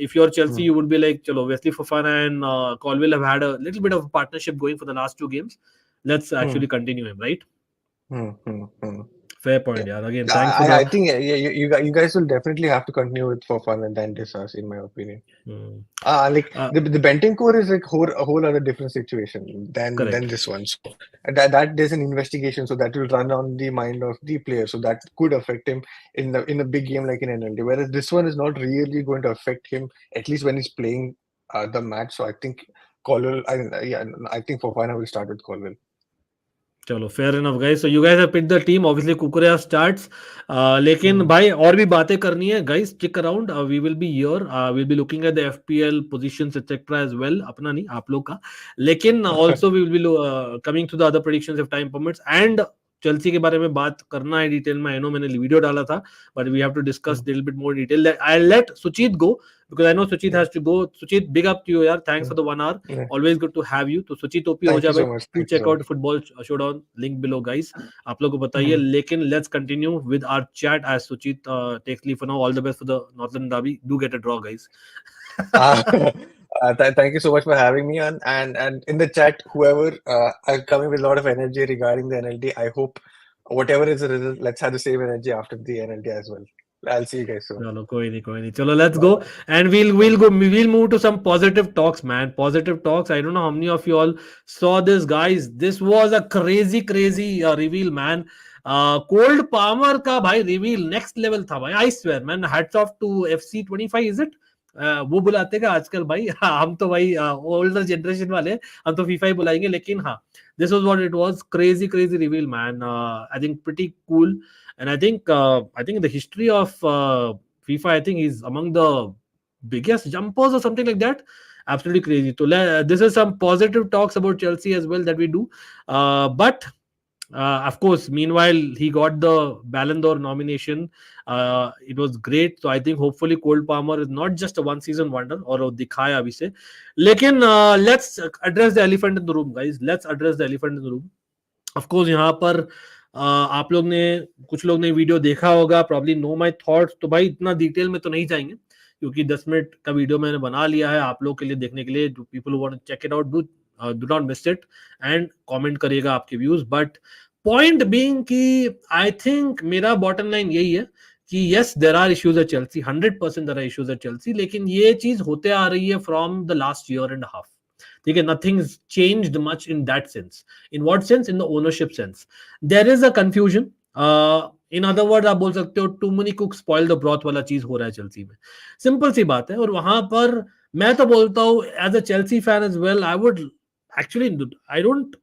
If you're Chelsea, you would be like, chalo, Wesley Fofana and Colwill have had a little bit of a partnership going for the last 2 games. Let's actually continue him, right? Fair point, yeah. Again, thanks for I think you guys will definitely have to continue with Fofana than Disasi, in my opinion. The Bentancur is like a whole other different situation than this one. So that there's an investigation, so that will run on the mind of the player, so that could affect him in a big game like in NLD. Whereas this one is not really going to affect him, at least when he's playing the match. So I think Colwill, I think Fofana will start with Colwill. चलो fair enough guys. So you guys have picked the team. Obviously Kukurea starts. लेकिन भाई और भी बातें करनी है guys. Stick around. We will be here. We'll be looking at the FPL positions etc. as well. अपना नहीं, आप लोग का. लेकिन also we will be coming to the other predictions if time permits. And Chelsea के बारे में बात करना है डिटेल में. I know मैंने वीडियो डाला था, but we have to discuss a little bit more detail. I'll let Suchit go because I know Suchit has to go. Suchit, big up to you यार. Thanks for the 1 hour. Always good to have you. तो Suchit OP हो जाए भाई. To check out football showdown link below guys. आप लोग को बताइए. लेकिन let's continue with our chat as Suchit takes leave for now. All the best for the Northern Derby. Do get a draw guys. Thank you so much for having me on, and in the chat, whoever are coming with a lot of energy regarding the NLD. I hope whatever is the result, let's have the same energy after the NLD as well. I'll see you guys soon. चलो कोई नहीं. चलो let's go and we'll move to some positive talks, man. Positive talks. I don't know how many of you all saw this, guys. This was a crazy reveal, man. Cold Palmer का भाई reveal next level था भाई. I swear, man. Hats off to FC25, is it? वो बुलाते का आजकल भाई. हम तो भाई ओल्डर जनरेशन वाले, हम तो FIFA ही बुलाएंगे. लेकिन हाँ, this was what it was. Crazy reveal, man. I think pretty cool. And I think in the history of FIFA, I think he's among the biggest jumpers or something like that. Absolutely crazy. So this is some positive talks about Chelsea as well that we do. But of course, meanwhile, he got the Ballon d'Or nomination. It was great. So I think hopefully Cole Palmer is not just a one-season wonder or dikhaya abhi se. Lekin let's address the elephant in the room, guys. Let's address the elephant in the room. Of course, यहाँ पर आप लोग ने, कुछ लोग ने video देखा होगा, probably know my thoughts. तो भाई इतना डिटेल में तो नहीं जाएंगे क्योंकि 10 मिनट का वीडियो मैंने बना लिया है आप लोग के लिए देखने के लिए. People want to check it out, do not miss it and comment करिएगा आपके व्यूज. बट पॉइंट बीइंग कि आई थिंक मेरा बॉटम लाइन यही है कि yes there are issues at Chelsea, 100% there are issues at Chelsea, लेकिन ये चीज होते आ रही है from the last year and half. ठीक है, nothing is changed much in that sense. In what sense? In the ownership sense there is a confusion. In other word आप बोल सकते हो too many cook spoil the broth वाला चीज हो रहा है चेल्सी में. सिंपल सी बात है. और वहां पर मैं तो बोलता हूं as a Chelsea fan as well, I would actually, I don't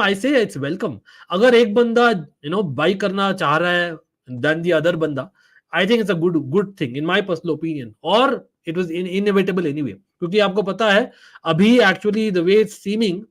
I say it's welcome. अगर एक बंदा बाई करना चाह रहा है देन द अदर बंदा, आई think it's a good thing in my personal opinion. और इट वाज इनएविटेबल एनीवे, क्योंकि आपको पता है अभी एक्चुअली द वे सीमिंग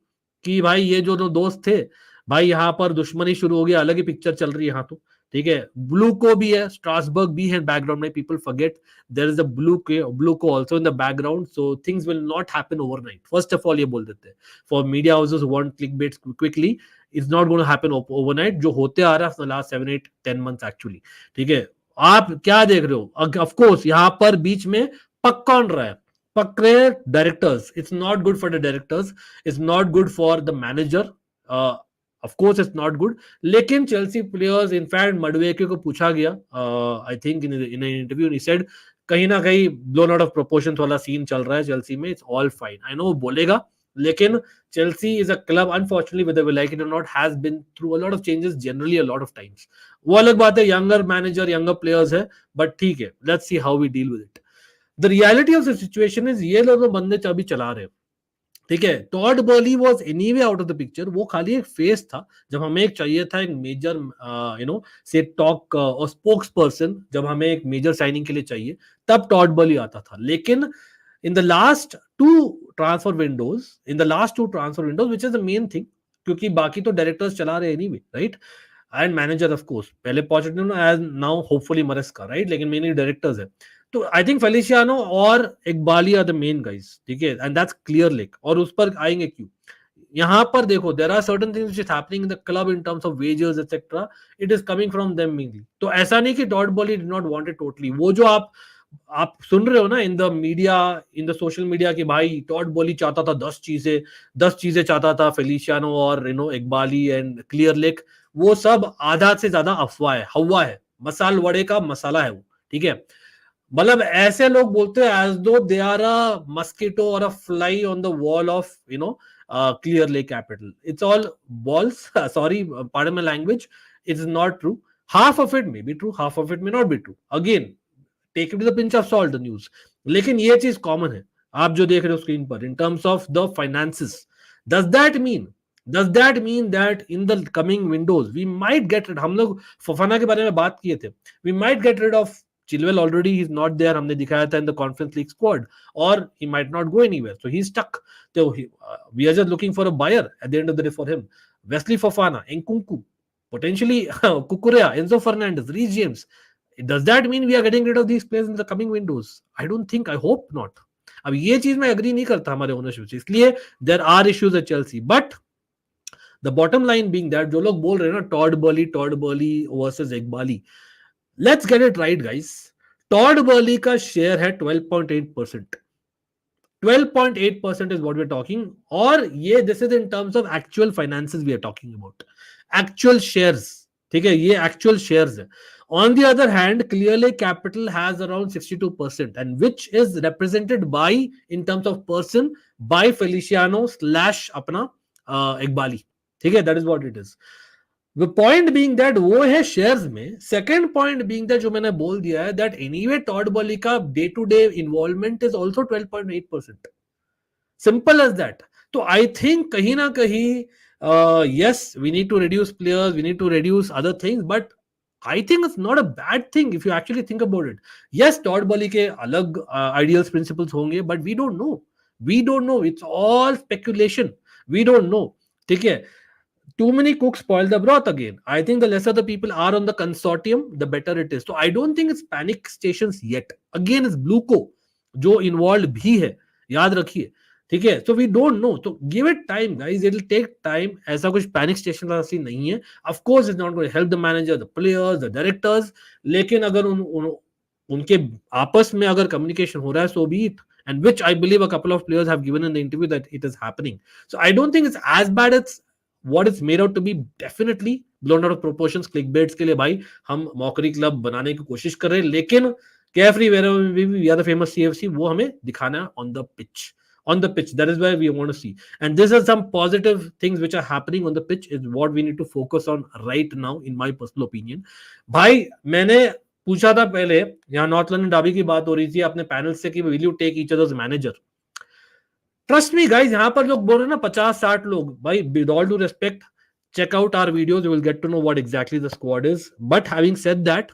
कि भाई ये जो दोस्त थे भाई यहाँ पर दुश्मनी शुरू हो गया, अलग ही पिक्चर चल रही है यहाँ तो. ठीक है, ब्लू को भी है, स्ट्रासबर्ग भी है बैकग्राउंड में. People forget there is a BlueCo also in the background. So things will not happen overnight. First of all ये बोल देते हैं for media houses want clickbait quickly, it's not going to happen overnight. जो होते आ रहा है last 7-8-10 months actually. ठीक है, आप क्या देख रहे हो? ऑफ कोर्स यहाँ पर बीच में पक कौन रहा है? पक रहे directors. It's not good for the directors, it's not good for the manager. Of course it's not good. लेकिन चेल्सी प्लेयर्स, इनफैक्ट मडवेके को पूछा गया I think in interview, he said कहीं ना कहीं ब्लोन आउट ऑफ प्रोपोर्शन वाला scene चल रहा है चेल्सी में. It's all fine, I know बोलेगा, लेकिन Chelsea is a club, unfortunately, whether we like it or not, has been through a lot of changes generally a lot of times. वो अलग बात है, younger manager, younger players है, but ठीक है, let's see how we deal with it. The reality of the situation is ये लोग बंदे अभी चला रहे हैं. ठीक है, Todd Boehly was anyway out of the picture. वो खाली एक फेस था जब हमें एक चाहिए था एक मेजर से टॉक और स्पोक्स पर्सन. जब हमें एक मेजर साइनिंग के लिए चाहिए तब टॉड बर्ली आता था. लेकिन in the last two transfer windows, which is the main thing, क्योंकि बाकी तो डायरेक्टर्स चला रहे anyway, right? And manager of course, पहले Pochettino as now hopefully मरेस्का, right? लेकिन मेनली डायरेक्टर्स है. तो आई थिंक फेलिशियानो और इकबाली आर द मेन गाइज. ठीक है, एंड दैट्स क्लियर लेक. और उस पर आएंगे क्यों? यहाँ पर देखो, there are certain things which is happening in the club in terms of wages etcetera. It is coming from them mainly. तो ऐसा नहीं कि Todd Boehly did not want it totally. वो जो आप सुन रहे हो ना in the media, in the social media कि भाई टॉड बॉली चाहता था 10 चीजें चाहता था फेलिशियानो और इकबाली एंड क्लियर लेक, वो सब आधा से ज्यादा अफवाह है, हवा है, मसाल वड़े का मसाला है वो. ठीक है, मतलब ऐसे लोग बोलते हैं एज दो they are a mosquito or a fly on the wall of Clearlake Capital. It's all balls, sorry pardon my language, it's not true. Half of it may be true, half of it may not be true. Again take it with a pinch of salt the news. लेकिन ये चीज common है आप जो देख रहे हो screen पर in terms of the finances. Does that mean that in the coming windows we might get rid, हम लोग फफाना के बारे में बात किए थे, we might get rid of Chilwell already, he's not there. हमने दिखाया था in the Conference League squad, or he might not go anywhere, so he's stuck. So we are just looking for a buyer at the end of the day for him. Wesley Fofana, Nkunku, potentially Kukurea, Enzo Fernandez, Reece James. Does that mean we are getting rid of these players in the coming windows? I don't think. I hope not. अब ये चीज मैं agree नहीं करता हमारे ownership से, इसलिए there are issues at Chelsea. But the bottom line being that जो लोग बोल रहे हैं ना Todd Boehly versus Eghbali, let's get it right guys. Todd Boehly का शेयर है 12.8%. 12.8% is what we're talking. और ये this is in terms of actual finances we are talking about. Actual shares. ठीक है, ये actual shares है. On the other hand, clearly capital has around 62%, and which is represented by, in terms of person, by Feliciano / अपना Eghbali. ठीक है, that is what it is. The point being that वो है shares में. Second point being that जो मैंने बोल दिया है that anyway टॉड बॉली का day to day involvement is also 12.8%. Simple as that. तो आई थिंक कहीं ना कहीं yes, we need to reduce players, we need to reduce other things, but I think it's not a bad thing if you actually think about it. Yes, Todd Boehly के अलग ideals principles होंगे, but we don't know. It's all speculation. We don't know. ठीक है, too many cooks spoil the broth again. I think the lesser the people are on the consortium, the better it is. So I don't think it's panic stations yet. Again, it's Bluco जो involved भी है, याद रखिए. ठीक है, so we don't know. So give it time, guys. It will take time. ऐसा कुछ panic station वाला सीन नहीं है. Of course, it's not going to help the manager, the players, the directors. लेकिन अगर उनके आपस में अगर कम्युनिकेशन हो रहा है, so be it, and which I believe a couple of players have given in the interview that it is happening. So I don't think it's as bad as what it's made out to be. Definitely blown out of proportions clickbaits के लिए भाई हम mockery club बनाने की कोशिश कर रहे हैं, लेकिन carefree wherever we are the famous CFC, वो हमें दिखाना है on the pitch. That is where we want to see, and these are some positive things which are happening on the pitch is what we need to focus on right now in my personal opinion. भाई मैंने पूछा था पहले, यहाँ north London Derby की बात हो रही थी अपने पैनल से कि will you take each others manager. Trust me guys, यहाँ पर लोग बोल रहे हैं ना 50-60 लोग, भाई with all do respect, check out our videos, you will get to know what exactly the squad is. But having said that,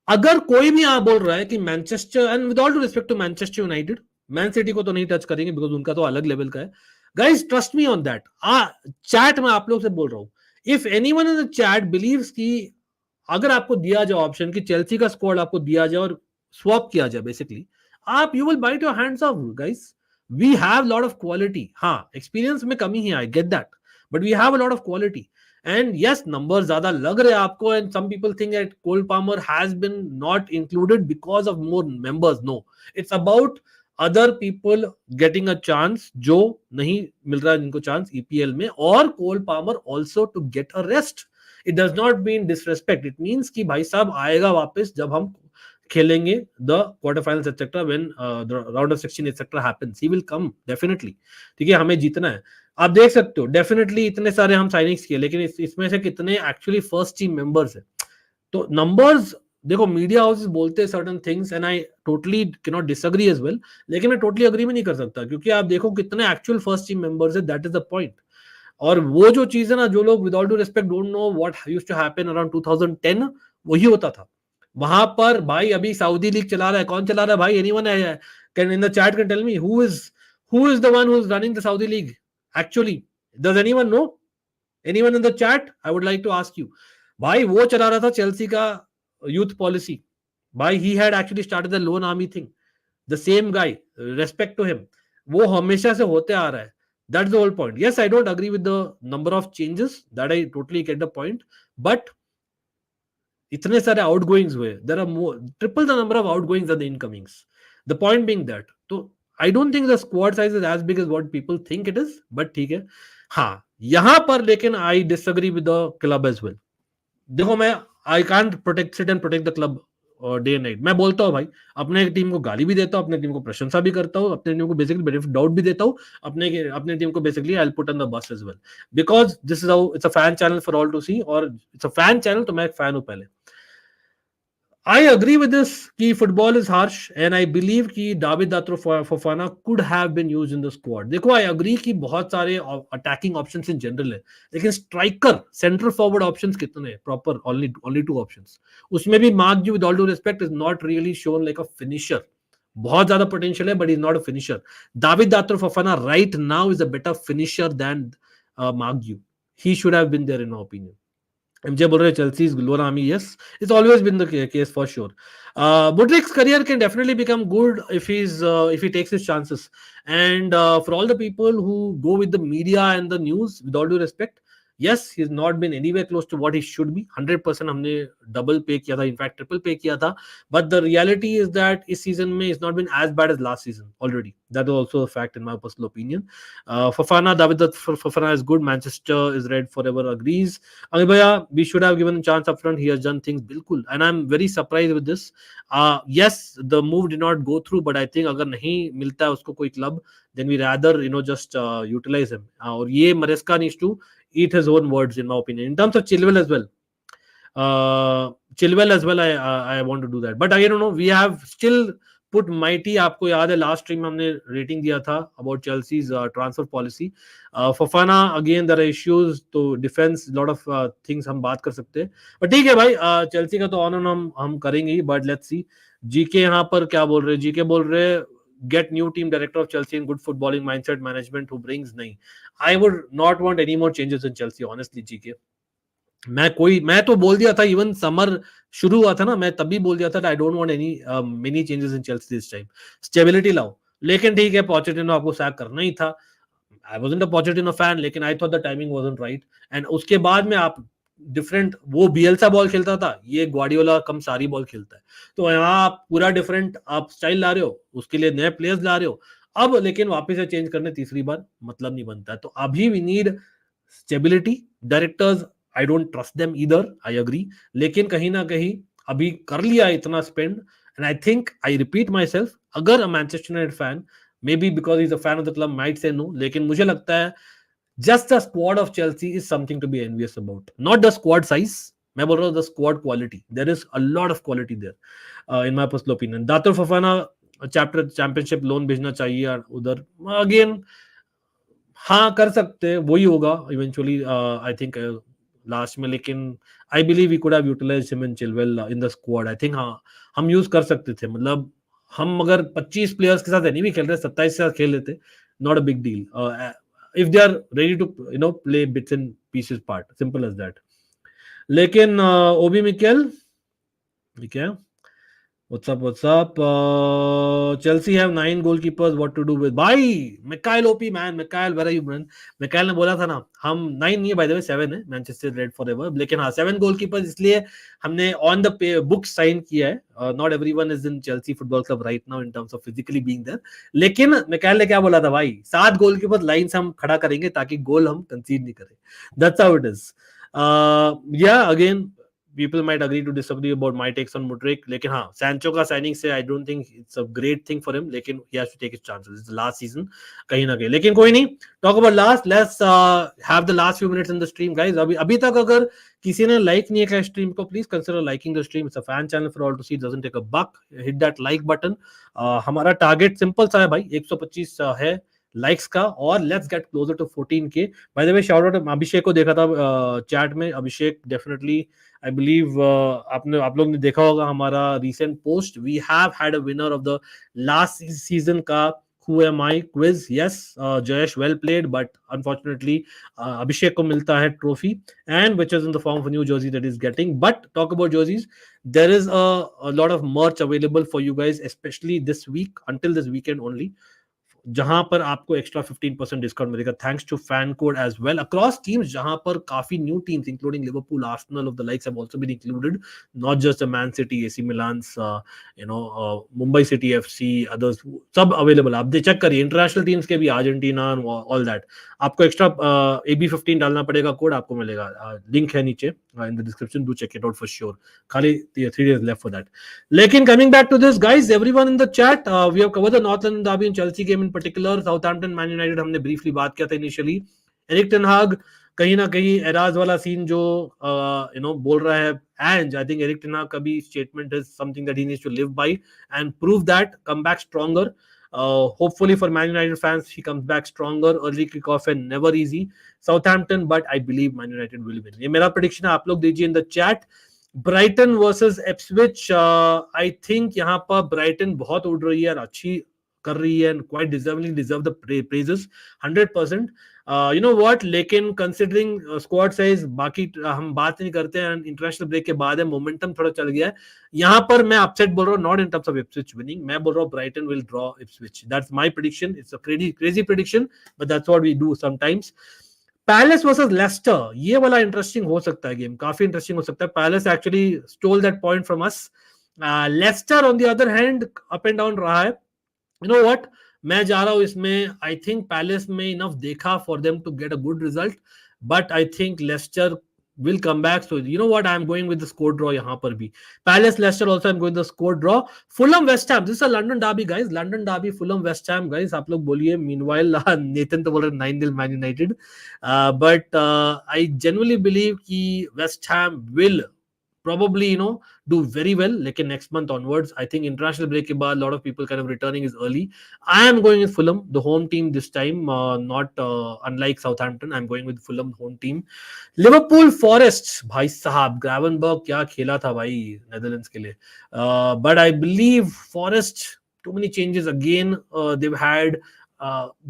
अगर कोई भी यहाँ बोल रहा है कि Manchester, and with all due respect to Manchester United, Man City को तो नहीं टच करेंगे बिकॉज उनका तो अलग लेवल का है. Guys trust me on that. Chat में आप लोग से बोल रहा हूं, if anyone in the chat believes कि अगर आपको दिया जाए ऑप्शन कि चेल्सी का स्क्वाड आपको दिया जाए और स्वैप किया जाए बेसिकली, आप you will bite your hands off guys. We have lot of quality. हाँ एक्सपीरियंस में कमी है, I get that, but we have a lot of quality. And yes, numbers ज़्यादा लग रहे हैं आपको, and some people think that Cole Palmer has been not included because of more members. No, it's about other people getting a chance जो नहीं मिल रहा है जिनको चांस EPL में, और Cole Palmer also to get a rest. It does not mean disrespect. It means कि भाई साहब आएगा वापस जब हम खेलेंगे the quarterfinals etc. when the round of 16 etc. happens. He will come definitely. ठीक है, हमें जीतना है. आप देख सकते हो डेफिनेटली इतने सारे हम साइनिंग्स किए, लेकिन इसमें से कितने एक्चुअली फर्स्ट टीम मेंबर्स है. तो नंबर्स देखो, मीडिया हाउसेस बोलते हैं certain things and I totally can not disagree as well, लेकिन मैं टोटली अग्री भी नहीं कर सकता क्योंकि आप देखो कितने एक्चुअल फर्स्ट टीम मेंबर्स है. That is the point. और वो जो चीज है ना, जो लोग with all due respect don't know what used to happen around 2010, वही होता था वहां पर. भाई अभी सऊदी लीग चला रहा है, कौन चला रहा है भाई? Anyone can in the chat can tell me who is the one who is running the Saudi league actually? Does anyone know? Anyone in the chat? I would like to ask you. भाई वो चला रहा था Chelsea का youth policy. भाई he had actually started the loan army thing. The same guy, respect to him. वो हमेशा से होते आ रहा है. That's the whole point. Yes, I don't agree with the number of changes. That I totally get the point. But इतने सारे outgoings हुए. There are more, triple the number of outgoings than the incomings. The point being that, तो I don't think the squad size is as big as what people think it is, but ठीक है. हाँ यहां पर लेकिन I disagree with the club as well. देखो मैं I can't sit and protect the club day and night. मैं बोलता हूँ भाई, अपने टीम को गाली भी देता हूँ, अपने टीम को प्रशंसा भी करता हूँ, अपने टीम को बेसिकली बेनिफिट डाउट भी देता हूँ, अपने टीम को basically I'll put on the bus as well because this is how it's a fan channel for all to see, और it's a fan channel तो मैं एक फैन हूँ पहले. I agree with this कि football is harsh and I believe कि David Datro Fofana could have been used in the squad. देखो I agree कि बहुत सारे attacking options in general है, लेकिन striker, central forward options कितने हैं? Proper only 2 options. उसमें भी Mark Ju, with all due respect, is not really shown like a finisher. बहुत ज्यादा potential है, but he's not a finisher. David Datro Fofana right now is a better finisher than Mark Ju. He should have been there in my opinion. MJ बोल रहे Chelsea's loan army. Yes, it's always been the case for sure. Mudrik's career can definitely become good if he takes his chances. And for all the people who go with the media and the news, with all due respect, yes, he's not been anywhere close to what he should be. 100% हमने double pay किया था, in fact triple pay किया था. But the reality is that इस season में it's not been as bad as last season already. That is also a fact in my personal opinion. Fofana, David Fofana is good. Manchester is red forever agrees. Angeball, we should have given a chance up front. He has done things बिल्कुल. And I'm very surprised with this. Yes, the move did not go through, but I think अगर नहीं मिलता है उसको कोई club, then we rather just utilize him. और ये Maresca needs to eat his own words in my opinion. In terms of Chilwell as well, I want to do that. But I don't know, we have still put mighty. आपको याद है last stream में हमने rating दिया था about Chelsea's transfer policy. Fofana again there are issues, तो defence lot of things हम बात कर सकते हैं. बट ठीक है भाई, चेल्सी का तो ऑन हम करेंगे ही. बट लेट्स सी जीके यहाँ पर क्या बोल रहे हैं. जीके बोल रहे हैं get new team director of Chelsea in good footballing mindset management who brings नहीं. I would not want any more changes in Chelsea honestly. GK मैं तो बोल दिया था, इवन समर शुरू हुआ था ना, मैं तभी बोल दिया था I don't want any many changes in Chelsea this time. Stability लाओ. लेकिन ठीक है, पोचेटिनो आपको सैक करना ही था. I wasn't a Pochettino fan, लेकिन I thought the timing wasn't right. And उसके बाद में आप डिफरेंट, वो बियल्सा बॉल खेलता था, ये ग्वार्डियोला कम सारी बॉल खेलता है, तो यहाँ आप पूरा डिफरेंट आप स्टाइल ला रहे हो, उसके लिए नए प्लेयर्स ला रहे हो अब, लेकिन वापस से चेंज करने तीसरी बार मतलब नहीं बनता है। तो अभी we need stability. Directors I don't trust them either, I agree, लेकिन कहीं ना कहीं अभी कर लिया इतना spend, and I think I repeat myself, अगर a Manchester United fan, maybe because is a fan of the club, might say no, लेकिन मुझे लगता है just the squad of Chelsea is something to be envious about. Not the squad size. मैं बोल रहा हूँ the squad quality. There is a lot of quality there, in my personal opinion. दातुर फफाना चैप्टर चैंपियनशिप लोन भेजना चाहिए यार उधर, अगेन हाँ कर सकते हैं, वही होगा इवेंचुअली आई थिंक लास्ट में, लेकिन I believe we could have utilised him and Chilwell in the squad. I think हाँ हम यूज कर सकते थे, मतलब हम अगर 25 प्लेयर्स के साथ नहीं भी खेल रहे, 27 के साथ खेल लेते, not a big deal if they are ready to play bits and pieces part, simple as that. लेकिन ओबी मिकेल ठीक है, what's up Chelsea have 9 goalkeepers, what to do with भाई Mikhail OP man, Mikhail where are you man? Mikhail ने बोला था ना, हम 9 नहीं है by the way 7 है, मैनचेस्टर रेड फॉरएवर, लेकिन हाँ 7 गोलकीपर्स इसलिए हमने ऑन द बुक साइन किया है, not everyone is in Chelsea football club right now in terms of physically being there, लेकिन मिकाइल ने क्या बोला था भाई, 7 गोलकीपर लाइन से हम खड़ा करेंगे ताकि गोल हम कंसीड नहीं करें, दैट्स हाउ इट इज। या again people might agree to disagree about my takes on Mudryk, लेकिन हाँ सैंचो का साइनिंग से I don't think it's a great thing for him, लेकिन he has to take his chances, it's the last season कहीं ना कहीं, लेकिन कोई नहीं, talk about last, let's have the last few minutes in the stream guys। अभी तक अगर किसी ने लाइक नहीं किया स्ट्रीम को, please consider liking the stream, it's a fan channel for all to see, doesn't take a buck, hit that like button. हमारा target simple सा है भाई, 125 है लाइक्स का, और let's get closer to 14K। By the way shout out Abhishek को देखा था चैट में, अभिषेक डेफिनेटली आई बिलीव आप लोग ने देखा होगा हमारा recent post, we have had a winner of the last season का Who am I quiz. Yes, Jayesh, well played, but unfortunately Abhishek ko milta hai trophy, and which is in the form of a new jersey that he's getting. But talk about jerseys, there is a lot of merch available for you guys, especially this week, until this weekend only, जहां पर आपको extra 15% discount मिलेगा thanks to FanCode as well across teams, जहां पर काफी new teams including Liverpool, Arsenal of the likes have also been included, not just the Man City, AC Milan, Mumbai City FC, others सब available. आप check करिए international teams के भी, Argentina, all that. आपको extra AB15 डालना पड़ेगा, code आपको मिलेगा, लिंक है नीचे in the description, do check it out for sure, खाली 3 days left for that। लेकिन coming back to this guys, everyone in the chat, we have covered the north London derby and Chelsea game in particular, Southampton Man United हमने briefly बात किया था initially, Eric ten हाग कहीं ना कहीं eras वाला सीन जो बोल रहा है, and I think Erik ten Hag का भी statement is something that he needs to live by and prove that, come back stronger. Hopefully for Man United fans, he comes back stronger. Early kickoff and never easy. Southampton, but I believe Man United will win. ये मेरा prediction है, आप लोग दीजिए in the chat। Brighton versus Ipswich, I think यहाँ पर Brighton बहुत उड़ रही है और अच्छी कर रही है, and quite deserve the praises 100%। You know what, लेकिन considering squad size, बाकी हम बात नहीं करते हैं, इंटरनेशनल ब्रेक के बाद है, मोमेंटम थोड़ा चल गया है यहाँ पर, मैं अपसेट बोल रहा हूँ, not in terms of Ipswich winning, मैं बोल रहा हूँ Brighton will draw Ipswich, that's my prediction, it's a crazy prediction, but that's what we do sometimes. Palace versus Leicester, ये वाला इंटरेस्टिंग हो सकता है गेम, काफी इंटरेस्टिंग हो सकता है। Palace actually stole that point from us, Leicester on the other hand up and down रहा है। यू नो व्हाट, मैं जा रहा हूं इसमें, आई थिंक पैलेस में इनफ देखा for them to get a good result, but I think Lester will come back, so you know what, I'm going with the score draw yahan par bhi, Palace Leicester also I'm going the score draw। Fulham West Ham, this is a London derby guys, London derby, Fulham West Ham guys, aap log boliye, meanwhile Nathan to bol raha 9-0 Man United, but I genuinely believe ki West Ham will probably do very well, lekin next month onwards, I think international break ke baad, lot of people kind of returning is early, I am going with Fulham, the home team this time, not unlike Southampton, I'm going with Fulham home team। Liverpool forest, भाई साहब ग्रावनबर्ग क्या खेला था भाई Netherlands के लिए, but I believe Forest too many changes again, they've had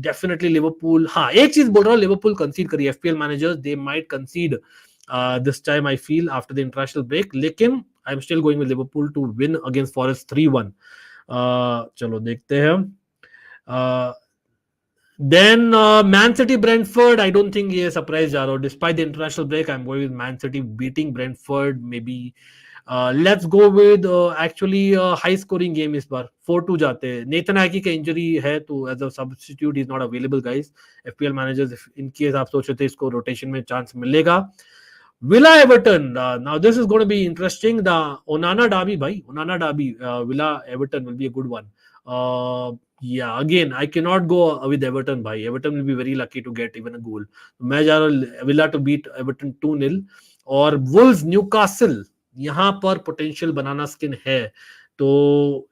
definitely Liverpool, हाँ एक चीज बोल रहा हूँ, लिवरपूल कंसीड करिए, FPL managers they might concede this time I feel after the international break, लेकिन I'm still going with Liverpool to win against Forest 3-1। चलो देखते हैं, Then Man City Brentford, I don't think ये surprise जा रहा हूँ. Despite the international break, I'm going with Man City beating Brentford. Maybe let's go with actually high scoring game इस बार 4-2 जाते हैं. Nathan Ake का injury है तो as a substitute he's not available guys. FPL managers if in case आप सोच रहे थे इसको rotation में chance मिलेगा. Villa Everton. Now this is going to be interesting. The Onana Derby, bhai. Onana Derby. Villa Everton will be a good one. Yeah, again, I cannot go with Everton, bhai. Everton will be very lucky to get even a goal. मैं जा रहा हूँ Villa to beat Everton 2-0 और Wolves Newcastle यहाँ पर potential banana skin है. तो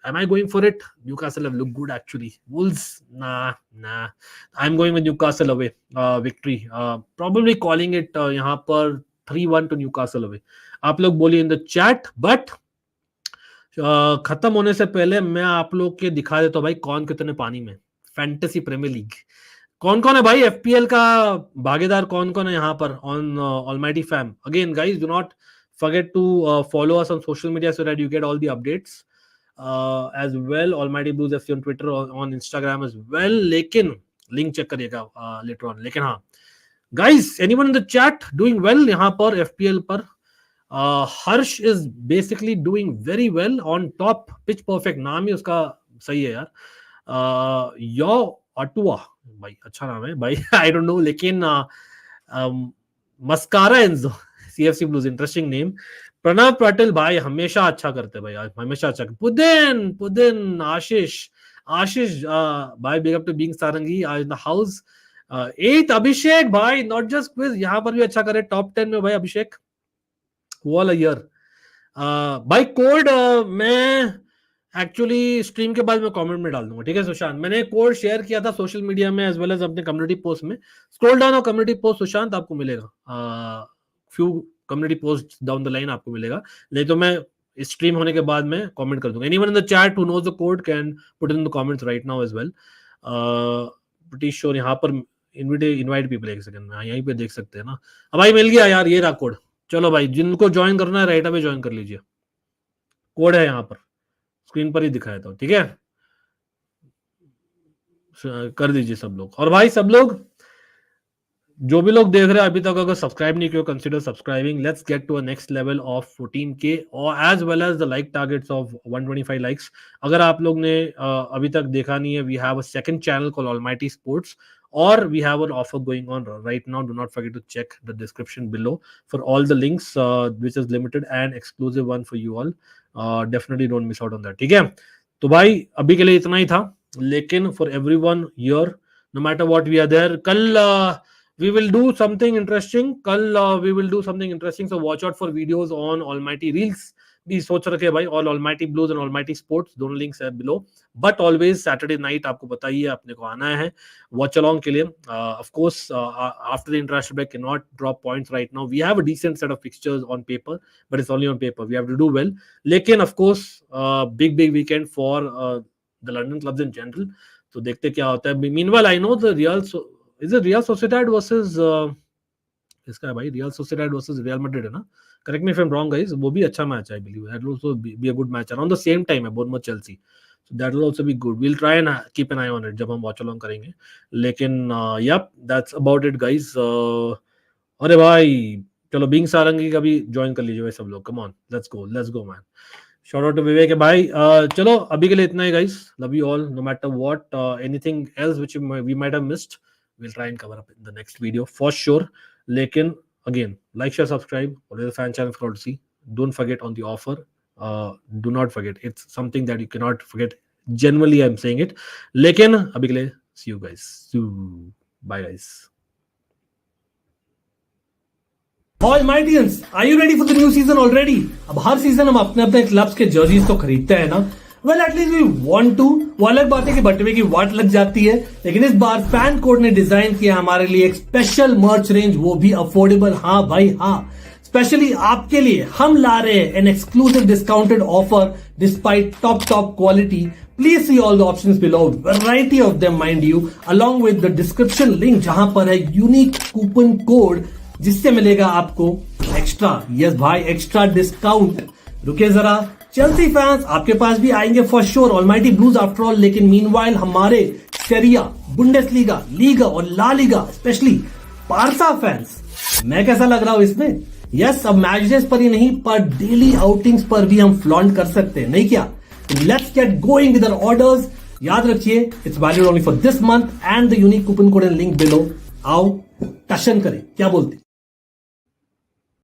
am I going for it? Newcastle have looked good actually. Wolves, nah. I'm going with Newcastle away victory. Probably calling it यहाँ पर 3-1 to Newcastle away. आप लोग बोलिए in the chat, but खत्म होने से पहले मैं आप लोग के दिखा देता हूँ भाई कौन कितने पानी में. फैंटेसी प्रीमियर लीग कौन कौन है भाई, एफपीएल का भागीदार कौन कौन है यहाँ पर on almighty fam. Again guys, do not forget to follow us on social media so that you get all the updates as well. Almighty Blues FC on Twitter, on Instagram as well. लेकिन link check करिएगा later on. लेकिन हाँ guys, anyone in the chat doing well यहाँ पर FPL पर? हर्ष is basically doing very well on top. Pitch perfect नाम ही उसका सही है यार. यो अटुआ भाई अच्छा नाम है भाई. I don't know लेकिन Mascara Enzo CFC Blues interesting name. Pranav Patil भाई हमेशा अच्छा करते भाई, हमेशा अच्छा. पुदिन आशीष भाई big up to being Sarangi in the house. 8 Abhishek भाई नॉट जस्ट क्विज, यहाँ पर भी अच्छा करे टॉप 10 में भाई अभिषेक. वॉल अ ईयर भाई. कोड मैं एक्चुअली स्ट्रीम के बाद मैं कमेंट में डाल दूंगा, ठीक है सुशांत. मैंने कोड शेयर किया था सोशल मीडिया में एज वेल एज अपने कम्युनिटी पोस्ट में. स्क्रॉल डाउन और कम्युनिटी पोस्ट सुशांत आपको मिलेगा. Few community post down the line आपको मिलेगा, नहीं तो मैं स्ट्रीम होने के बाद में कमेंट कर दूंगा. Anyone in the chat who knows the code can put in the comments right now as well. Pretty sure यहाँ पर इनवाइट पीपल. एक सेकंड में यहीं पे देख सकते हैं ना. अब भाई मिल गया यार, ये रहा कोड. चलो भाई जिनको ज्वाइन करना है राइट अवे ज्वाइन कर लीजिए. कोड है यहाँ पर स्क्रीन पर ही दिखाया था, ठीक है. कर दीजिए सब लोग. और भाई सब लोग जो भी लोग देख रहे हैं अभी तक अगर सब्सक्राइब नहीं किया consider subscribing. Let's get to a next level of 14K और as well as the like targets of 125 likes. अगर आप लोग ने अभी तक देखा नहीं है, we have a second channel called Almighty Sports और we have an offer going on right now. Do not forget to check the description below for all the links which is limited and exclusive one for you all. Definitely don't miss out on that, ठीक है. तो भाई अभी के लिए इतना ही था, लेकिन for everyone here no matter what we are there, कल we will do something interesting. We will do something interesting, so watch out for videos on Almighty Reels. भी सोच रखे भाई, all Almighty Blues and Almighty Sports, दोनों links है below. But always Saturday night आपको बताइए अपने को आना है watch along के लिए. Of course after the international break cannot drop points right now. We have a decent set of fixtures on paper, but it's only on paper. We have to do well. लेकिन of course big weekend for the London clubs in general. तो देखते क्या होता है. Meanwhile I know the Real Sociedad versus इसका है भाई, Real Sociedad versus Real Madrid है ना. Correct me if I'm wrong guys. वो भी अच्छा मैच है I believe. That will also be a good match around the same time है Bournemouth Chelsea. So that will also be good. We'll try and keep an eye on it जब हम watch along करेंगे. लेकिन yep, that's about it guys. अरे भाई चलो being सारंगी का भी ज्वाइन कर लीजिए भाई सब लोग. Come on, let's go man. Shout out to विवेक है भाई. चलो अभी के लिए इतना ही guys. Love you all. No matter what, anything else which we might have missed, we'll try and cover up in the next video for sure. Lekin again, like, share, subscribe. Always a fan channel for all to see. Don't forget on the offer. Do not forget. It's something that you cannot forget. Genuinely, I'm saying it. Lekin abhi ke liye, see you guys. Bye guys. Almightians, are you ready for the new season already? अब हर season हम अपने अपने clubs के jerseys तो खरीदते हैं ना. Well, at least we want to. वो अलग बात है कि बटवे की वाट लग जाती है, लेकिन इस बार फैन कोड ने डिजाइन किया हमारे लिए एक स्पेशल मर्च रेंज, वो भी अफोर्डेबल. हाँ भाई हाँ, स्पेशली आपके लिए हम ला रहे हैं an exclusive discounted offer despite top quality. Please see all the options below, variety of them mind you, along with the description link जहां पर है यूनिक कूपन कोड जिससे मिलेगा आपको एक्स्ट्रा, यस भाई एक्स्ट्रा डिस्काउंट. रुके जरा, चेल्सी फैंस आपके पास भी आएंगे for sure. Almighty blues after all. लेकिन मीनवाइल हमारे सेरिया, बुंडेसलीगा, लीगा और La Liga, specially Barca fans, मैं कैसा लग रहा हूं इसमें? यस, अब मैच डेज पर ही नहीं पर डेली आउटिंग्स पर भी हम फ्लॉन्ट कर सकते हैं, नहीं क्या? Let's get going with our orders. याद रखिए, it's valid only for this month and the unique coupon code and link below. आओ टशन करें, क्या बोलते?